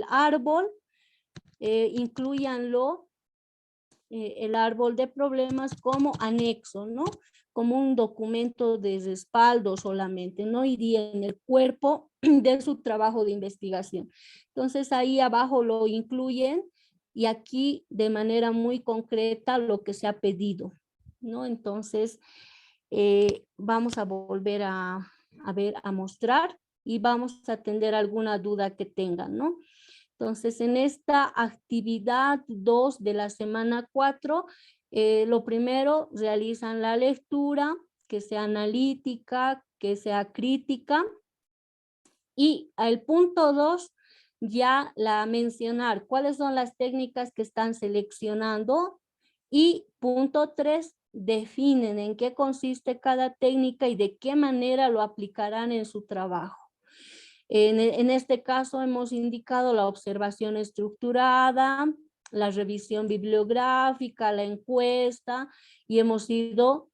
árbol, incluyanlo, el árbol de problemas como anexo, ¿no? Como un documento de respaldo solamente, no iría en el cuerpo de su trabajo de investigación. Entonces ahí abajo lo incluyen, y aquí de manera muy concreta lo que se ha pedido, ¿no? Entonces vamos a volver a mostrar y vamos a atender alguna duda que tengan, ¿no? Entonces, en esta actividad 2 de la semana 4, lo primero, realizan la lectura, que sea analítica, que sea crítica. Y el punto 2, ya la mencionar cuáles son las técnicas que están seleccionando. Y punto 3, definen en qué consiste cada técnica y de qué manera lo aplicarán en su trabajo. En este caso hemos indicado la observación estructurada, la revisión bibliográfica, la encuesta, y hemos ido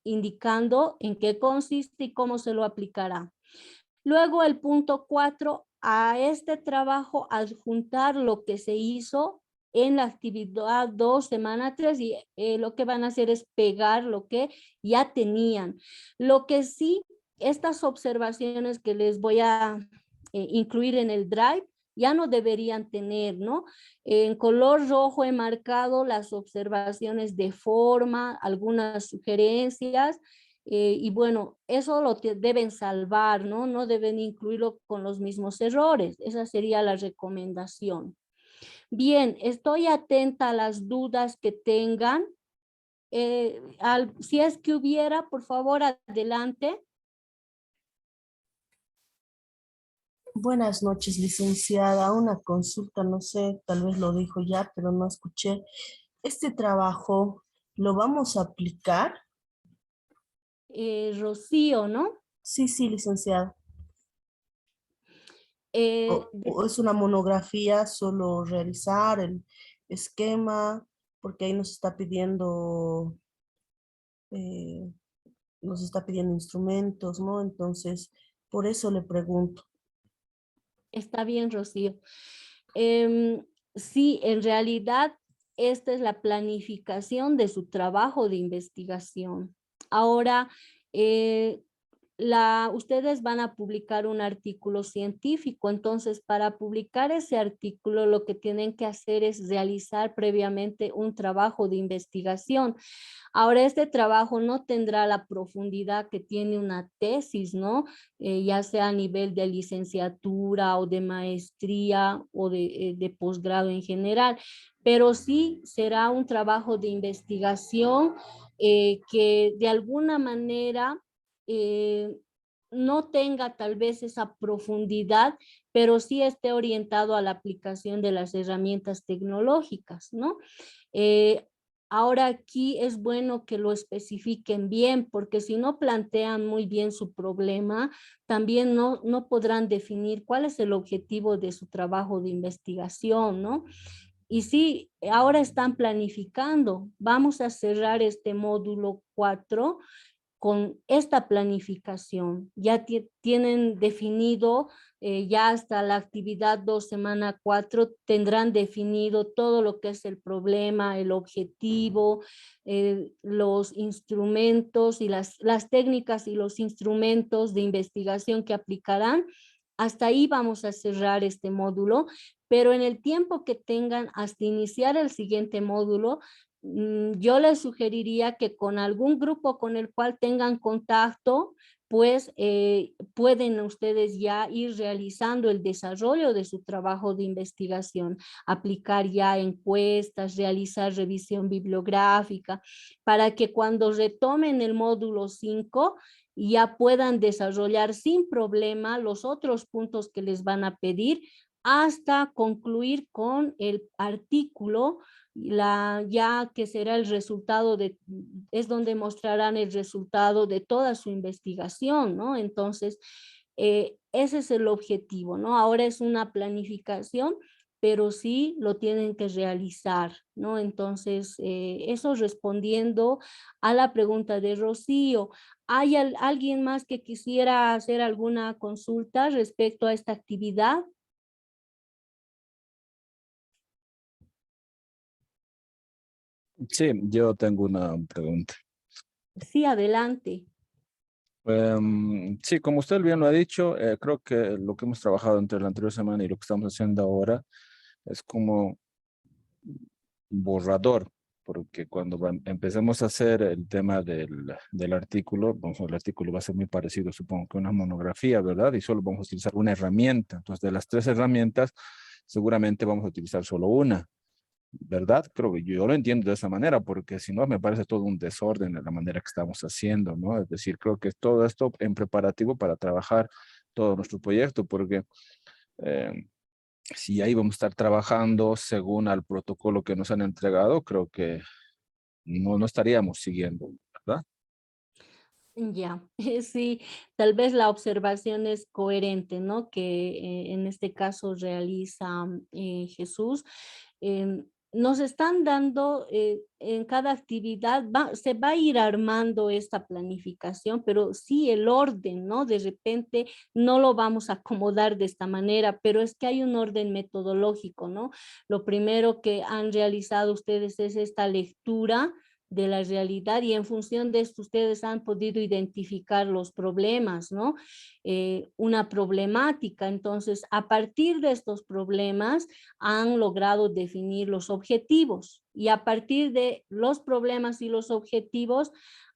indicando en qué consiste y cómo se lo aplicará. Luego el punto 4, a este trabajo adjuntar lo que se hizo en la actividad 2, semana 3, y lo que van a hacer es pegar lo que ya tenían. Lo que sí, estas observaciones que les voy a incluir en el Drive, ya no deberían tener, ¿no? En color rojo he marcado las observaciones de forma, algunas sugerencias, y bueno, eso lo deben salvar, ¿no? No deben incluirlo con los mismos errores. Esa sería la recomendación. Bien, estoy atenta a las dudas que tengan. Si es que hubiera, por favor, adelante. Buenas noches, licenciada. Una consulta, no sé, tal vez lo dijo ya, pero no escuché. ¿Este trabajo lo vamos a aplicar? Rocío, ¿no? Sí, sí, licenciada. Eh, ¿O es una monografía solo realizar el esquema? Porque ahí eh, nos está pidiendo instrumentos, ¿no? Entonces, por eso le pregunto. Está bien, Rocío. Sí, en realidad, esta es la planificación de su trabajo de investigación. Ahora, eh, ustedes van a publicar un artículo científico, entonces para publicar ese artículo lo que tienen que hacer es realizar previamente un trabajo de investigación. Ahora, este trabajo no tendrá la profundidad que tiene una tesis, ¿no? Ya sea a nivel de licenciatura o de maestría o de posgrado en general, pero sí será un trabajo de investigación que de alguna manera no tenga tal vez esa profundidad, pero sí esté orientado a la aplicación de las herramientas tecnológicas, ¿no? Ahora aquí es bueno que lo especifiquen bien, porque si no plantean muy bien su problema, también no podrán definir cuál es el objetivo de su trabajo de investigación, ¿no? Y sí, ahora están planificando. Vamos a cerrar este módulo 4 con esta planificación. Ya tienen definido, ya hasta la actividad 2, semana 4, tendrán definido todo lo que es el problema, el objetivo, los instrumentos y las técnicas y los instrumentos de investigación que aplicarán. Hasta ahí vamos a cerrar este módulo, pero en el tiempo que tengan hasta iniciar el siguiente módulo, yo les sugeriría que con algún grupo con el cual tengan contacto, pues pueden ustedes ya ir realizando el desarrollo de su trabajo de investigación, aplicar ya encuestas, realizar revisión bibliográfica, para que cuando retomen el módulo 5 ya puedan desarrollar sin problema los otros puntos que les van a pedir hasta concluir con el artículo ya que será el resultado es donde mostrarán el resultado de toda su investigación, ¿no? Entonces, ese es el objetivo, ¿no? Ahora es una planificación, pero sí lo tienen que realizar, ¿no? Entonces, eso respondiendo a la pregunta de Rocío. ¿Hay alguien más que quisiera hacer alguna consulta respecto a esta actividad? Sí, yo tengo una pregunta. Sí, adelante. Sí, como usted bien lo ha dicho, creo que lo que hemos trabajado entre la anterior semana y lo que estamos haciendo ahora es como un borrador, porque cuando empecemos a hacer el tema del artículo, bueno, el artículo va a ser muy parecido, supongo que una monografía, ¿verdad? Y solo vamos a utilizar una herramienta. Entonces, de las 3 herramientas, seguramente vamos a utilizar solo una. ¿Verdad? Creo que yo lo entiendo de esa manera, porque si no me parece todo un desorden de la manera que estamos haciendo, ¿no? Es decir, creo que todo esto en preparativo para trabajar todo nuestro proyecto, porque eh, si ahí vamos a estar trabajando según al protocolo que nos han entregado, creo que no estaríamos siguiendo, ¿verdad? Ya, sí, tal vez la observación es coherente, ¿no? Que en este caso realiza Jesús. Nos están dando en cada actividad, se va a ir armando esta planificación, pero sí el orden, ¿no? De repente no lo vamos a acomodar de esta manera, pero es que hay un orden metodológico, ¿no? Lo primero que han realizado ustedes es esta lectura de la realidad y en función de esto ustedes han podido identificar los problemas, ¿no? Una problemática. Entonces, a partir de estos problemas han logrado definir los objetivos y a partir de los problemas y los objetivos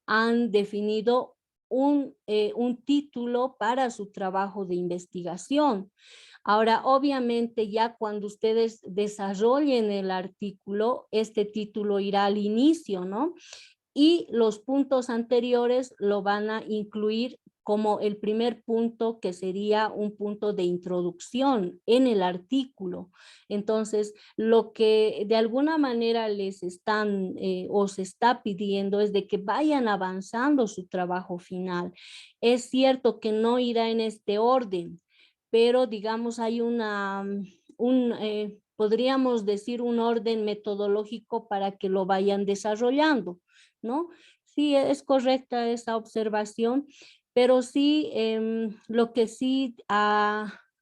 han definido un título para su trabajo de investigación. Ahora, obviamente, ya cuando ustedes desarrollen el artículo, este título irá al inicio, ¿no? Y los puntos anteriores lo van a incluir como el primer punto, que sería un punto de introducción en el artículo. Entonces, lo que de alguna manera les están o se está pidiendo es de que vayan avanzando su trabajo final. Es cierto que no irá en este orden, pero digamos hay podríamos decir un orden metodológico para que lo vayan desarrollando, ¿no? Sí, es correcta esa observación, pero sí, lo que sí,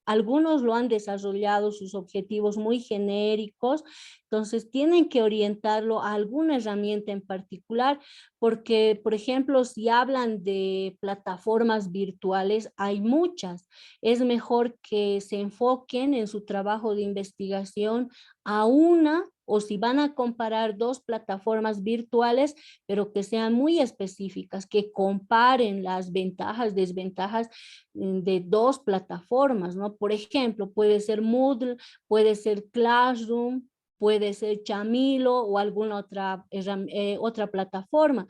algunos lo han desarrollado sus objetivos muy genéricos, entonces tienen que orientarlo a alguna herramienta en particular, porque, por ejemplo, si hablan de plataformas virtuales, hay muchas. Es mejor que se enfoquen en su trabajo de investigación a una, o si van a comparar 2 plataformas virtuales, pero que sean muy específicas, que comparen las ventajas, desventajas de 2 plataformas, ¿no? Por ejemplo, puede ser Moodle, puede ser Classroom, puede ser Chamilo o alguna otra plataforma,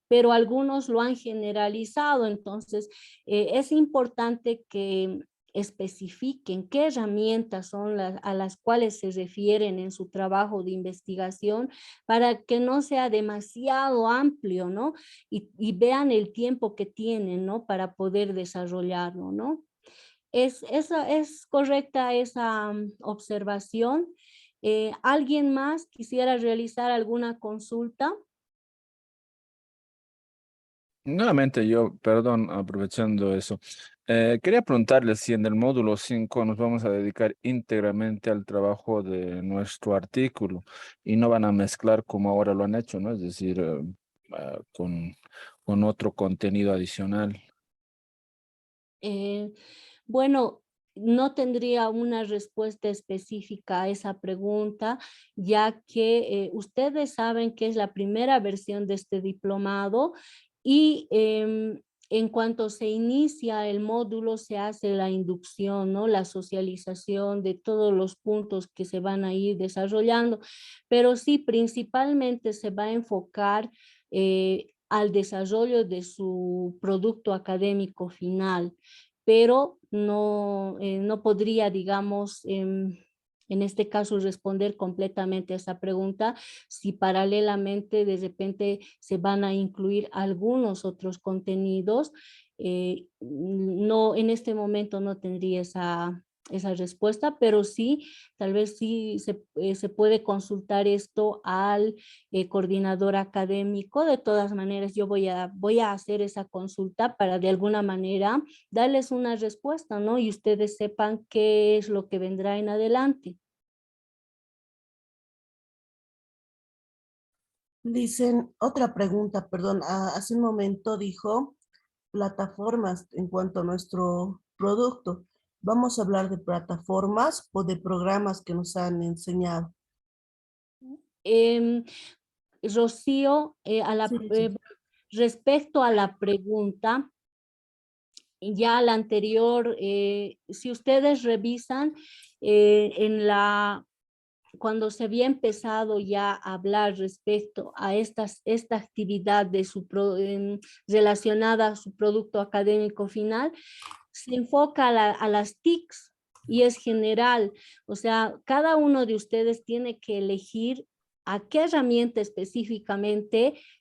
pero algunos lo han generalizado, entonces es importante que especifiquen qué herramientas son a las cuales se refieren en su trabajo de investigación para que no sea demasiado amplio, ¿no? Y vean el tiempo que tienen, ¿no? Para poder desarrollarlo, ¿no? Es correcta esa observación. ¿Alguien más quisiera realizar alguna consulta? Nuevamente yo, perdón, aprovechando eso, quería preguntarle si en el módulo 5 nos vamos a dedicar íntegramente al trabajo de nuestro artículo y no van a mezclar como ahora lo han hecho, ¿no? Es decir, con otro contenido adicional. Eh, bueno, no tendría una respuesta específica a esa pregunta, ya que ustedes saben que es la primera versión de este diplomado y en cuanto se inicia el módulo se hace la inducción, ¿no? La socialización de todos los puntos que se van a ir desarrollando, pero sí, principalmente se va a enfocar al desarrollo de su producto académico final, pero no, no podría, digamos, en este caso responder completamente a esa pregunta si paralelamente de repente se van a incluir algunos otros contenidos. No, en este momento no tendría esa respuesta, pero sí, tal vez sí se puede consultar esto al coordinador académico. De todas maneras, yo voy a hacer esa consulta para de alguna manera darles una respuesta, ¿no? Y ustedes sepan qué es lo que vendrá en adelante. Dicen, otra pregunta, perdón, hace un momento dijo plataformas en cuanto a nuestro producto. ¿Vamos a hablar de plataformas o de programas que nos han enseñado? Em, Rocío, Sí, sí. respecto a la pregunta, ya la anterior, si ustedes revisan cuando se había empezado ya a hablar respecto a esta actividad de relacionada a su producto académico final, se enfoca a las TICs y es general. O sea, cada uno de ustedes tiene que elegir a qué herramienta específicamente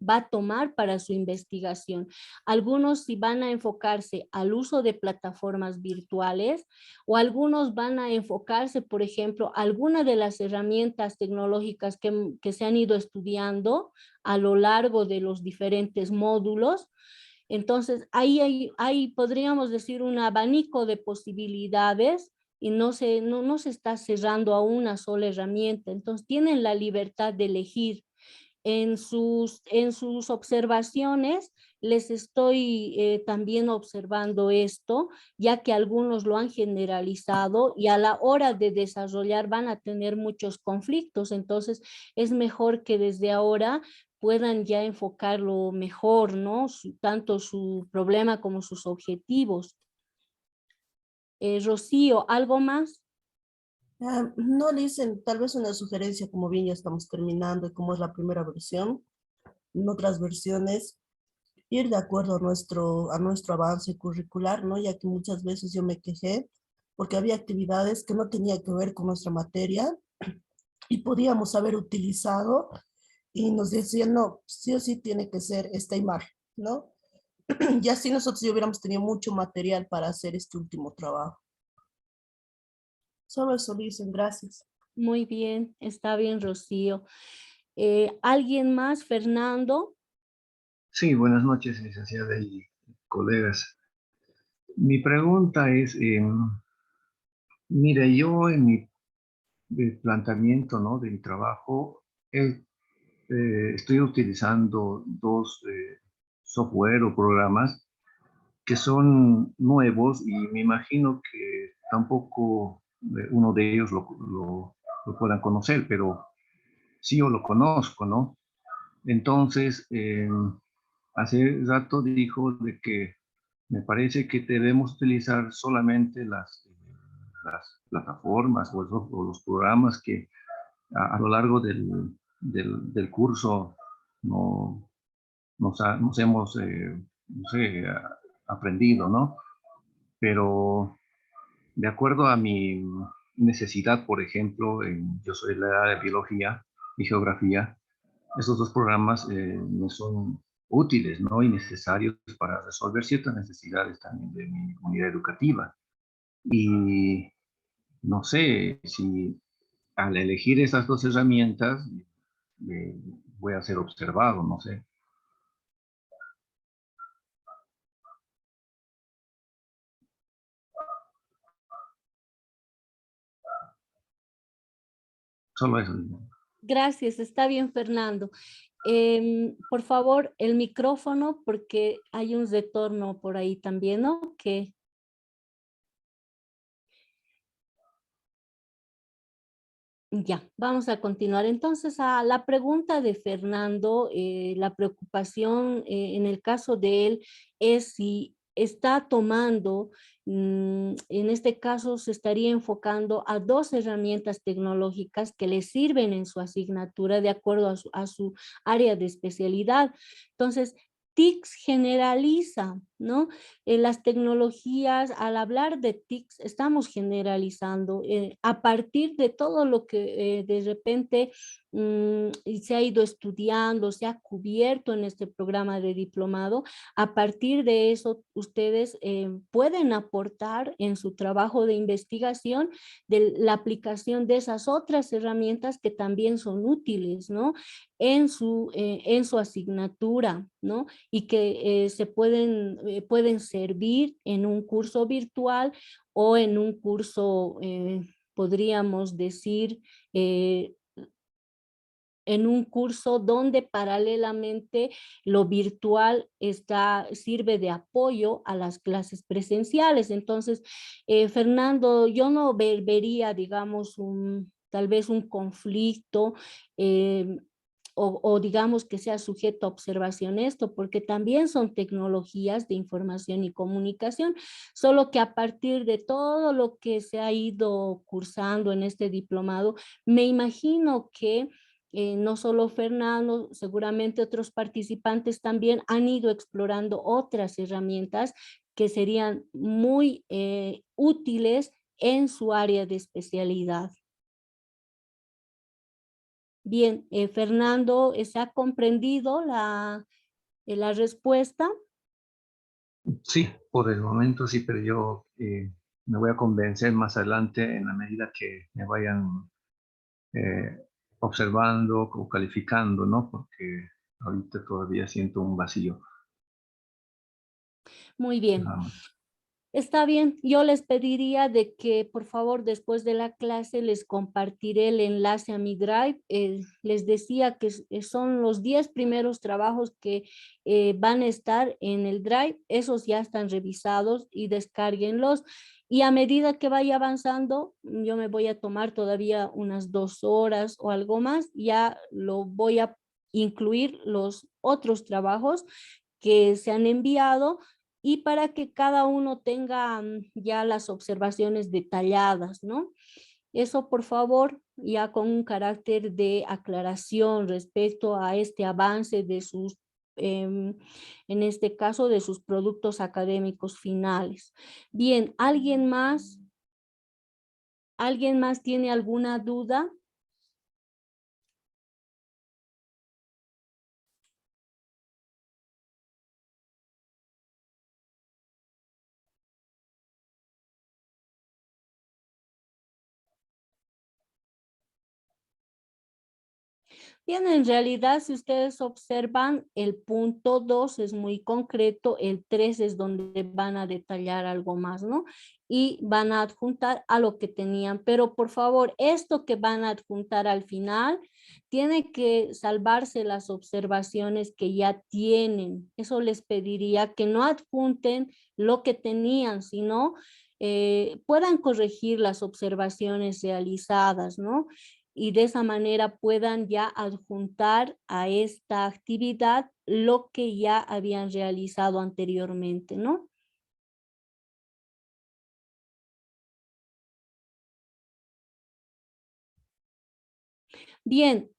va a tomar para su investigación. Algunos si van a enfocarse al uso de plataformas virtuales o algunos van a enfocarse, por ejemplo, a alguna de las herramientas tecnológicas que se han ido estudiando a lo largo de los diferentes módulos. Entonces, ahí podríamos decir un abanico de posibilidades y no se está cerrando a una sola herramienta. Entonces, tienen la libertad de elegir. En sus observaciones les estoy también observando esto, ya que algunos lo han generalizado y a la hora de desarrollar van a tener muchos conflictos. Entonces, es mejor que desde ahora puedan ya enfocarlo mejor, ¿no? Tanto su problema como sus objetivos. Rocío, ¿algo más? No dicen, tal vez una sugerencia, como bien ya estamos terminando y como es la primera versión, en otras versiones, ir de acuerdo a nuestro avance curricular, ¿no? Ya que muchas veces yo me quejé porque había actividades que no tenían que ver con nuestra materia y podíamos haber utilizado y nos decían, no, sí o sí tiene que ser esta imagen, ¿no? Y así nosotros ya hubiéramos tenido mucho material para hacer este último trabajo. Solo eso dicen, gracias. Muy bien, está bien, Rocío. ¿Alguien más, Fernando? Sí, buenas noches, licenciada y colegas. Mi pregunta es, mire, yo en mi planteamiento, ¿no? del trabajo, estoy utilizando dos software o programas que son nuevos y me imagino que tampoco uno de ellos lo puedan conocer, pero sí yo lo conozco, ¿no? Entonces, hace rato dijo de que me parece que debemos utilizar solamente las plataformas o los programas que a lo largo del curso no, nos hemos, no sé, aprendido, ¿no? Pero de acuerdo a mi necesidad, por ejemplo, yo soy de la área de biología y geografía, esos dos programas me son útiles, ¿no? Y necesarios para resolver ciertas necesidades también de mi comunidad educativa. Y no sé si al elegir esas dos herramientas voy a ser observado, no sé. Solo eso. Gracias, está bien, Fernando. Por favor, el micrófono, porque hay un retorno por ahí también, ¿no? Ya, vamos a continuar. Entonces, a la pregunta de Fernando, la preocupación en el caso de él es si está tomando, en este caso se estaría enfocando a dos herramientas tecnológicas que le sirven en su asignatura de acuerdo a su área de especialidad. Entonces, TICS generaliza, ¿no? Las tecnologías, al hablar de TICS, estamos generalizando a partir de todo lo que de repente se ha ido estudiando, se ha cubierto en este programa de diplomado. A partir de eso, ustedes pueden aportar en su trabajo de investigación de la aplicación de esas otras herramientas que también son útiles, ¿no? En su asignatura, ¿no? Y que pueden servir en un curso virtual o en un curso, podríamos decir, en un curso donde paralelamente lo virtual sirve de apoyo a las clases presenciales. Entonces, Fernando, yo no vería, digamos, tal vez un conflicto o digamos que sea sujeto a observación esto, porque también son tecnologías de información y comunicación, solo que a partir de todo lo que se ha ido cursando en este diplomado, me imagino que no solo Fernando, seguramente otros participantes también han ido explorando otras herramientas que serían muy útiles en su área de especialidad. Bien, Fernando, ¿se ha comprendido la respuesta? Sí, por el momento sí, pero yo me voy a convencer más adelante en la medida que me vayan eh, observando o calificando, ¿no? Porque ahorita todavía siento un vacío. Muy bien. Nada más. Está bien, yo les pediría de que por favor después de la clase les compartiré el enlace a mi Drive. Les decía que son los 10 primeros trabajos que van a estar en el Drive. Esos ya están revisados y descárguenlos. Y a medida que vaya avanzando, yo me voy a tomar todavía unas 2 horas o algo más. Ya lo voy a incluir los otros trabajos que se han enviado y para que cada uno tenga ya las observaciones detalladas, ¿no? Eso, por favor, ya con un carácter de aclaración respecto a este avance de sus, en este caso, de sus productos académicos finales. Bien, ¿alguien más? ¿Alguien más tiene alguna duda? Bien, en realidad, si ustedes observan, el punto 2 es muy concreto, el 3 es donde van a detallar algo más, ¿no? Y van a adjuntar a lo que tenían. Pero por favor, esto que van a adjuntar al final, tiene que salvarse las observaciones que ya tienen. Eso les pediría que no adjunten lo que tenían, sino puedan corregir las observaciones realizadas, ¿no? Y de esa manera puedan ya adjuntar a esta actividad lo que ya habían realizado anteriormente, ¿no? Bien,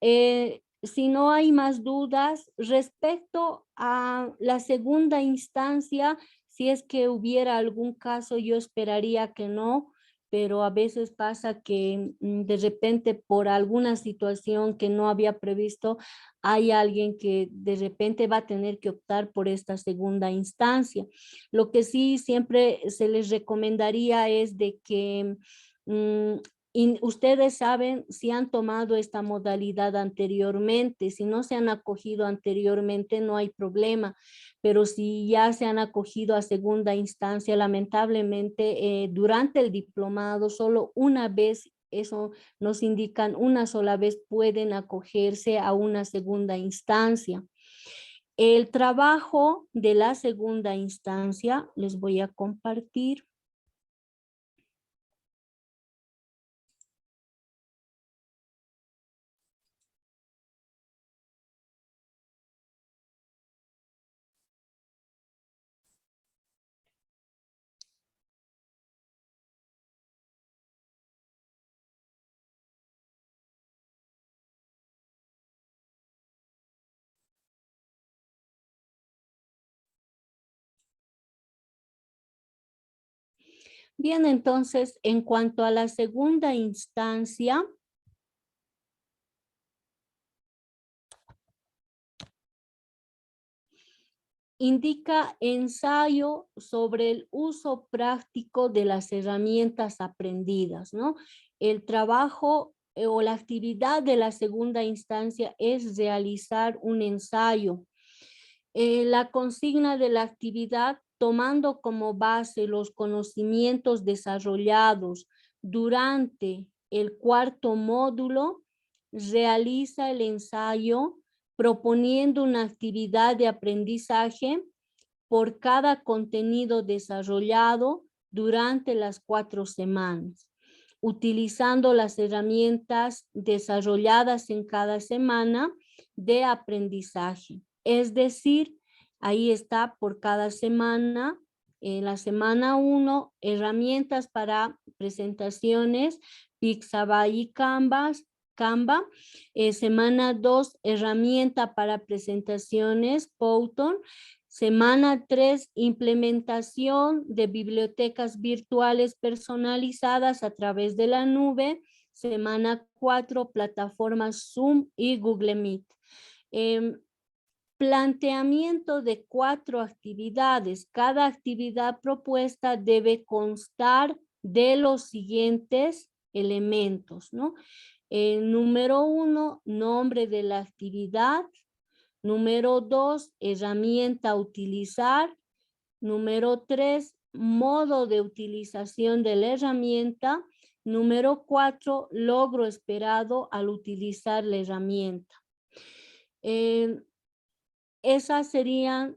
si no hay más dudas respecto a la segunda instancia, Si es que hubiera algún caso, yo esperaría que no, pero a veces pasa que de repente por alguna situación que no había previsto, hay alguien que de repente va a tener que optar por esta segunda instancia. Lo que sí siempre se les recomendaría es de que y ustedes saben si han tomado esta modalidad anteriormente. Si no se han acogido anteriormente, no hay problema, pero si ya se han acogido a segunda instancia, lamentablemente durante el diplomado solo una vez, eso nos indican, una sola vez pueden acogerse a una segunda instancia. El trabajo de la segunda instancia les voy a compartir. Bien, entonces, en cuanto a la segunda instancia, indica ensayo sobre el uso práctico de las herramientas aprendidas, ¿no? El trabajo o la actividad de la segunda instancia es realizar un ensayo. La consigna de la actividad, tomando como base los conocimientos desarrollados durante el cuarto módulo, realiza el ensayo proponiendo una actividad de aprendizaje por cada contenido desarrollado durante las 4 semanas, utilizando las herramientas desarrolladas en cada semana de aprendizaje. Es decir, ahí está por cada semana. En la semana 1, herramientas para presentaciones, Pixabay y Canva. Semana 2, herramienta para presentaciones, Powtoon. Semana 3, implementación de bibliotecas virtuales personalizadas a través de la nube. Semana 4, plataformas Zoom y Google Meet. Planteamiento de 4 actividades. Cada actividad propuesta debe constar de los siguientes elementos, ¿no? Número 1, nombre de la actividad. Número 2, herramienta a utilizar. Número 3, modo de utilización de la herramienta. Número 4, logro esperado al utilizar la herramienta. Ese sería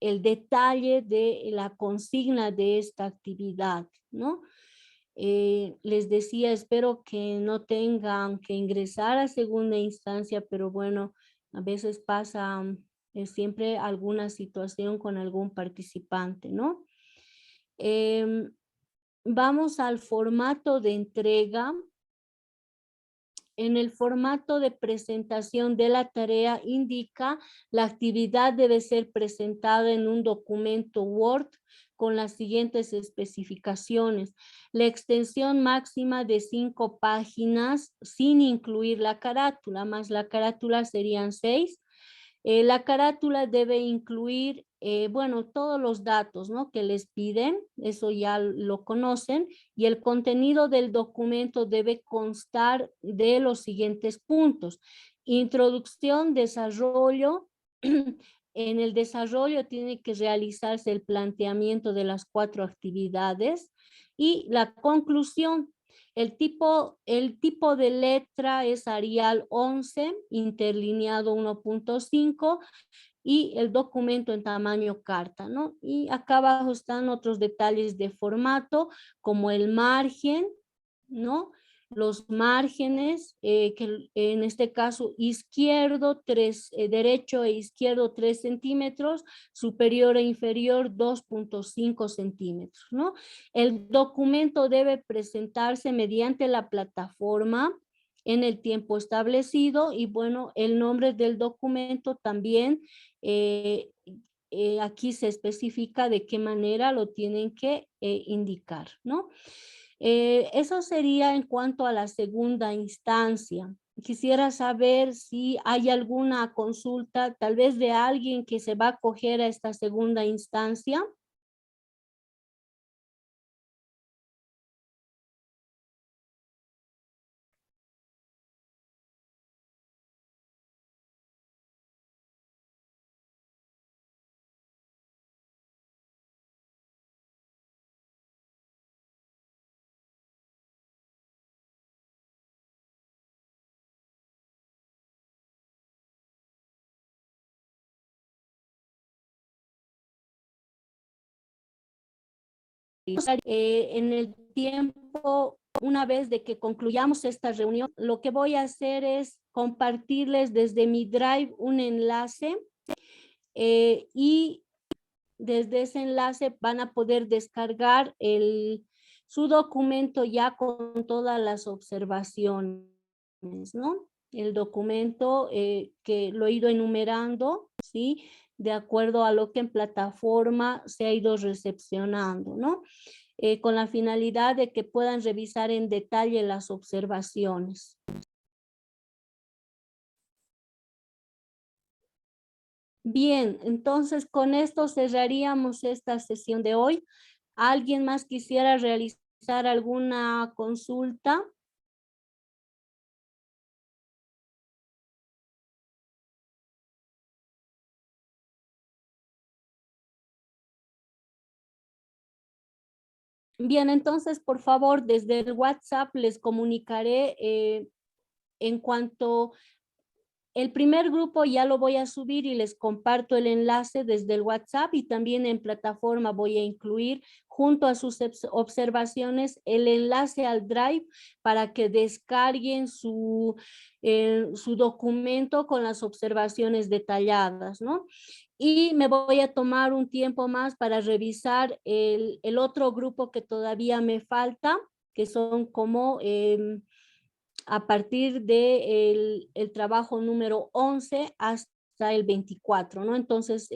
el detalle de la consigna de esta actividad, ¿no? Les decía, espero que no tengan que ingresar a segunda instancia, pero bueno, a veces pasa siempre alguna situación con algún participante, ¿no? Vamos al formato de entrega. En el formato de presentación de la tarea indica la actividad debe ser presentada en un documento Word con las siguientes especificaciones. La extensión máxima de 5 páginas sin incluir la carátula, más la carátula serían 6. La carátula debe incluir, bueno, todos los datos, ¿no?, que les piden, eso ya lo conocen, y el contenido del documento debe constar de los siguientes puntos. Introducción, desarrollo. En el desarrollo tiene que realizarse el planteamiento de las 4 actividades y la conclusión. El tipo de letra es Arial 11, interlineado 1.5 y el documento en tamaño carta, ¿no? Y acá abajo están otros detalles de formato como el margen, ¿no? Los márgenes, que en este caso izquierdo, derecho e izquierdo 3 centímetros, superior e inferior 2.5 centímetros, ¿no? El documento debe presentarse mediante la plataforma en el tiempo establecido y bueno, el nombre del documento también aquí se especifica de qué manera lo tienen que indicar, ¿no? Eso sería en cuanto a la segunda instancia. Quisiera saber si hay alguna consulta, tal vez de alguien que se va a acoger a esta segunda instancia. En el tiempo, una vez de que concluyamos esta reunión, lo que voy a hacer es compartirles desde mi Drive un enlace y desde ese enlace van a poder descargar su documento ya con todas las observaciones, ¿no? El documento que lo he ido enumerando, ¿sí? De acuerdo a lo que en plataforma se ha ido recepcionando, ¿no? Con la finalidad de que puedan revisar en detalle las observaciones. Bien, entonces con esto cerraríamos esta sesión de hoy. ¿Alguien más quisiera realizar alguna consulta? Bien, entonces por favor desde el WhatsApp les comunicaré en cuanto el primer grupo ya lo voy a subir y les comparto el enlace desde el WhatsApp y también en plataforma voy a incluir junto a sus observaciones el enlace al Drive para que descarguen su documento con las observaciones detalladas, ¿no? Y me voy a tomar un tiempo más para revisar el otro grupo que todavía me falta, que son como a partir de el trabajo número 11 hasta el 24, ¿no? Entonces,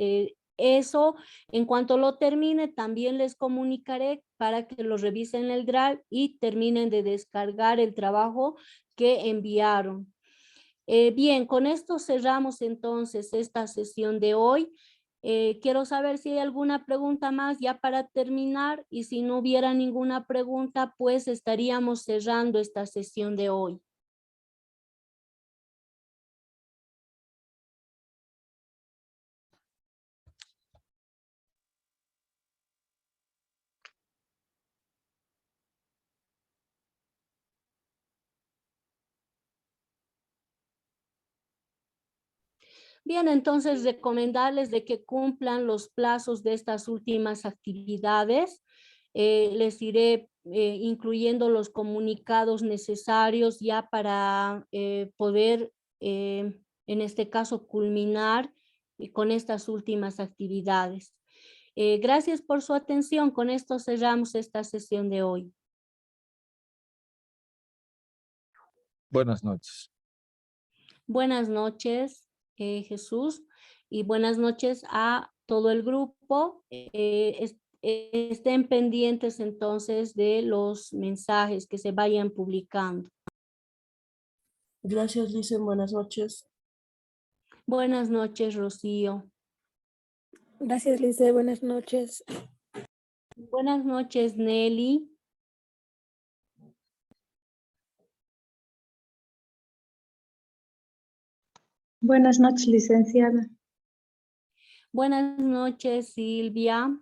eso, en cuanto lo termine, también les comunicaré para que lo revisen en el Drive y terminen de descargar el trabajo que enviaron. Bien, con esto cerramos entonces esta sesión de hoy. Quiero saber si hay alguna pregunta más ya para terminar y si no hubiera ninguna pregunta, pues estaríamos cerrando esta sesión de hoy. Bien, entonces recomendarles de que cumplan los plazos de estas últimas actividades. Les iré incluyendo los comunicados necesarios ya para poder, en este caso, culminar con estas últimas actividades. Gracias por su atención. Con esto cerramos esta sesión de hoy. Buenas noches. Buenas noches, Jesús, y buenas noches a todo el grupo. Estén pendientes entonces de los mensajes que se vayan publicando. Gracias, Licen. Buenas noches. Buenas noches, Rocío. Gracias, Lice. Buenas noches. Buenas noches, Nelly. Buenas noches, licenciada. Buenas noches, Silvia.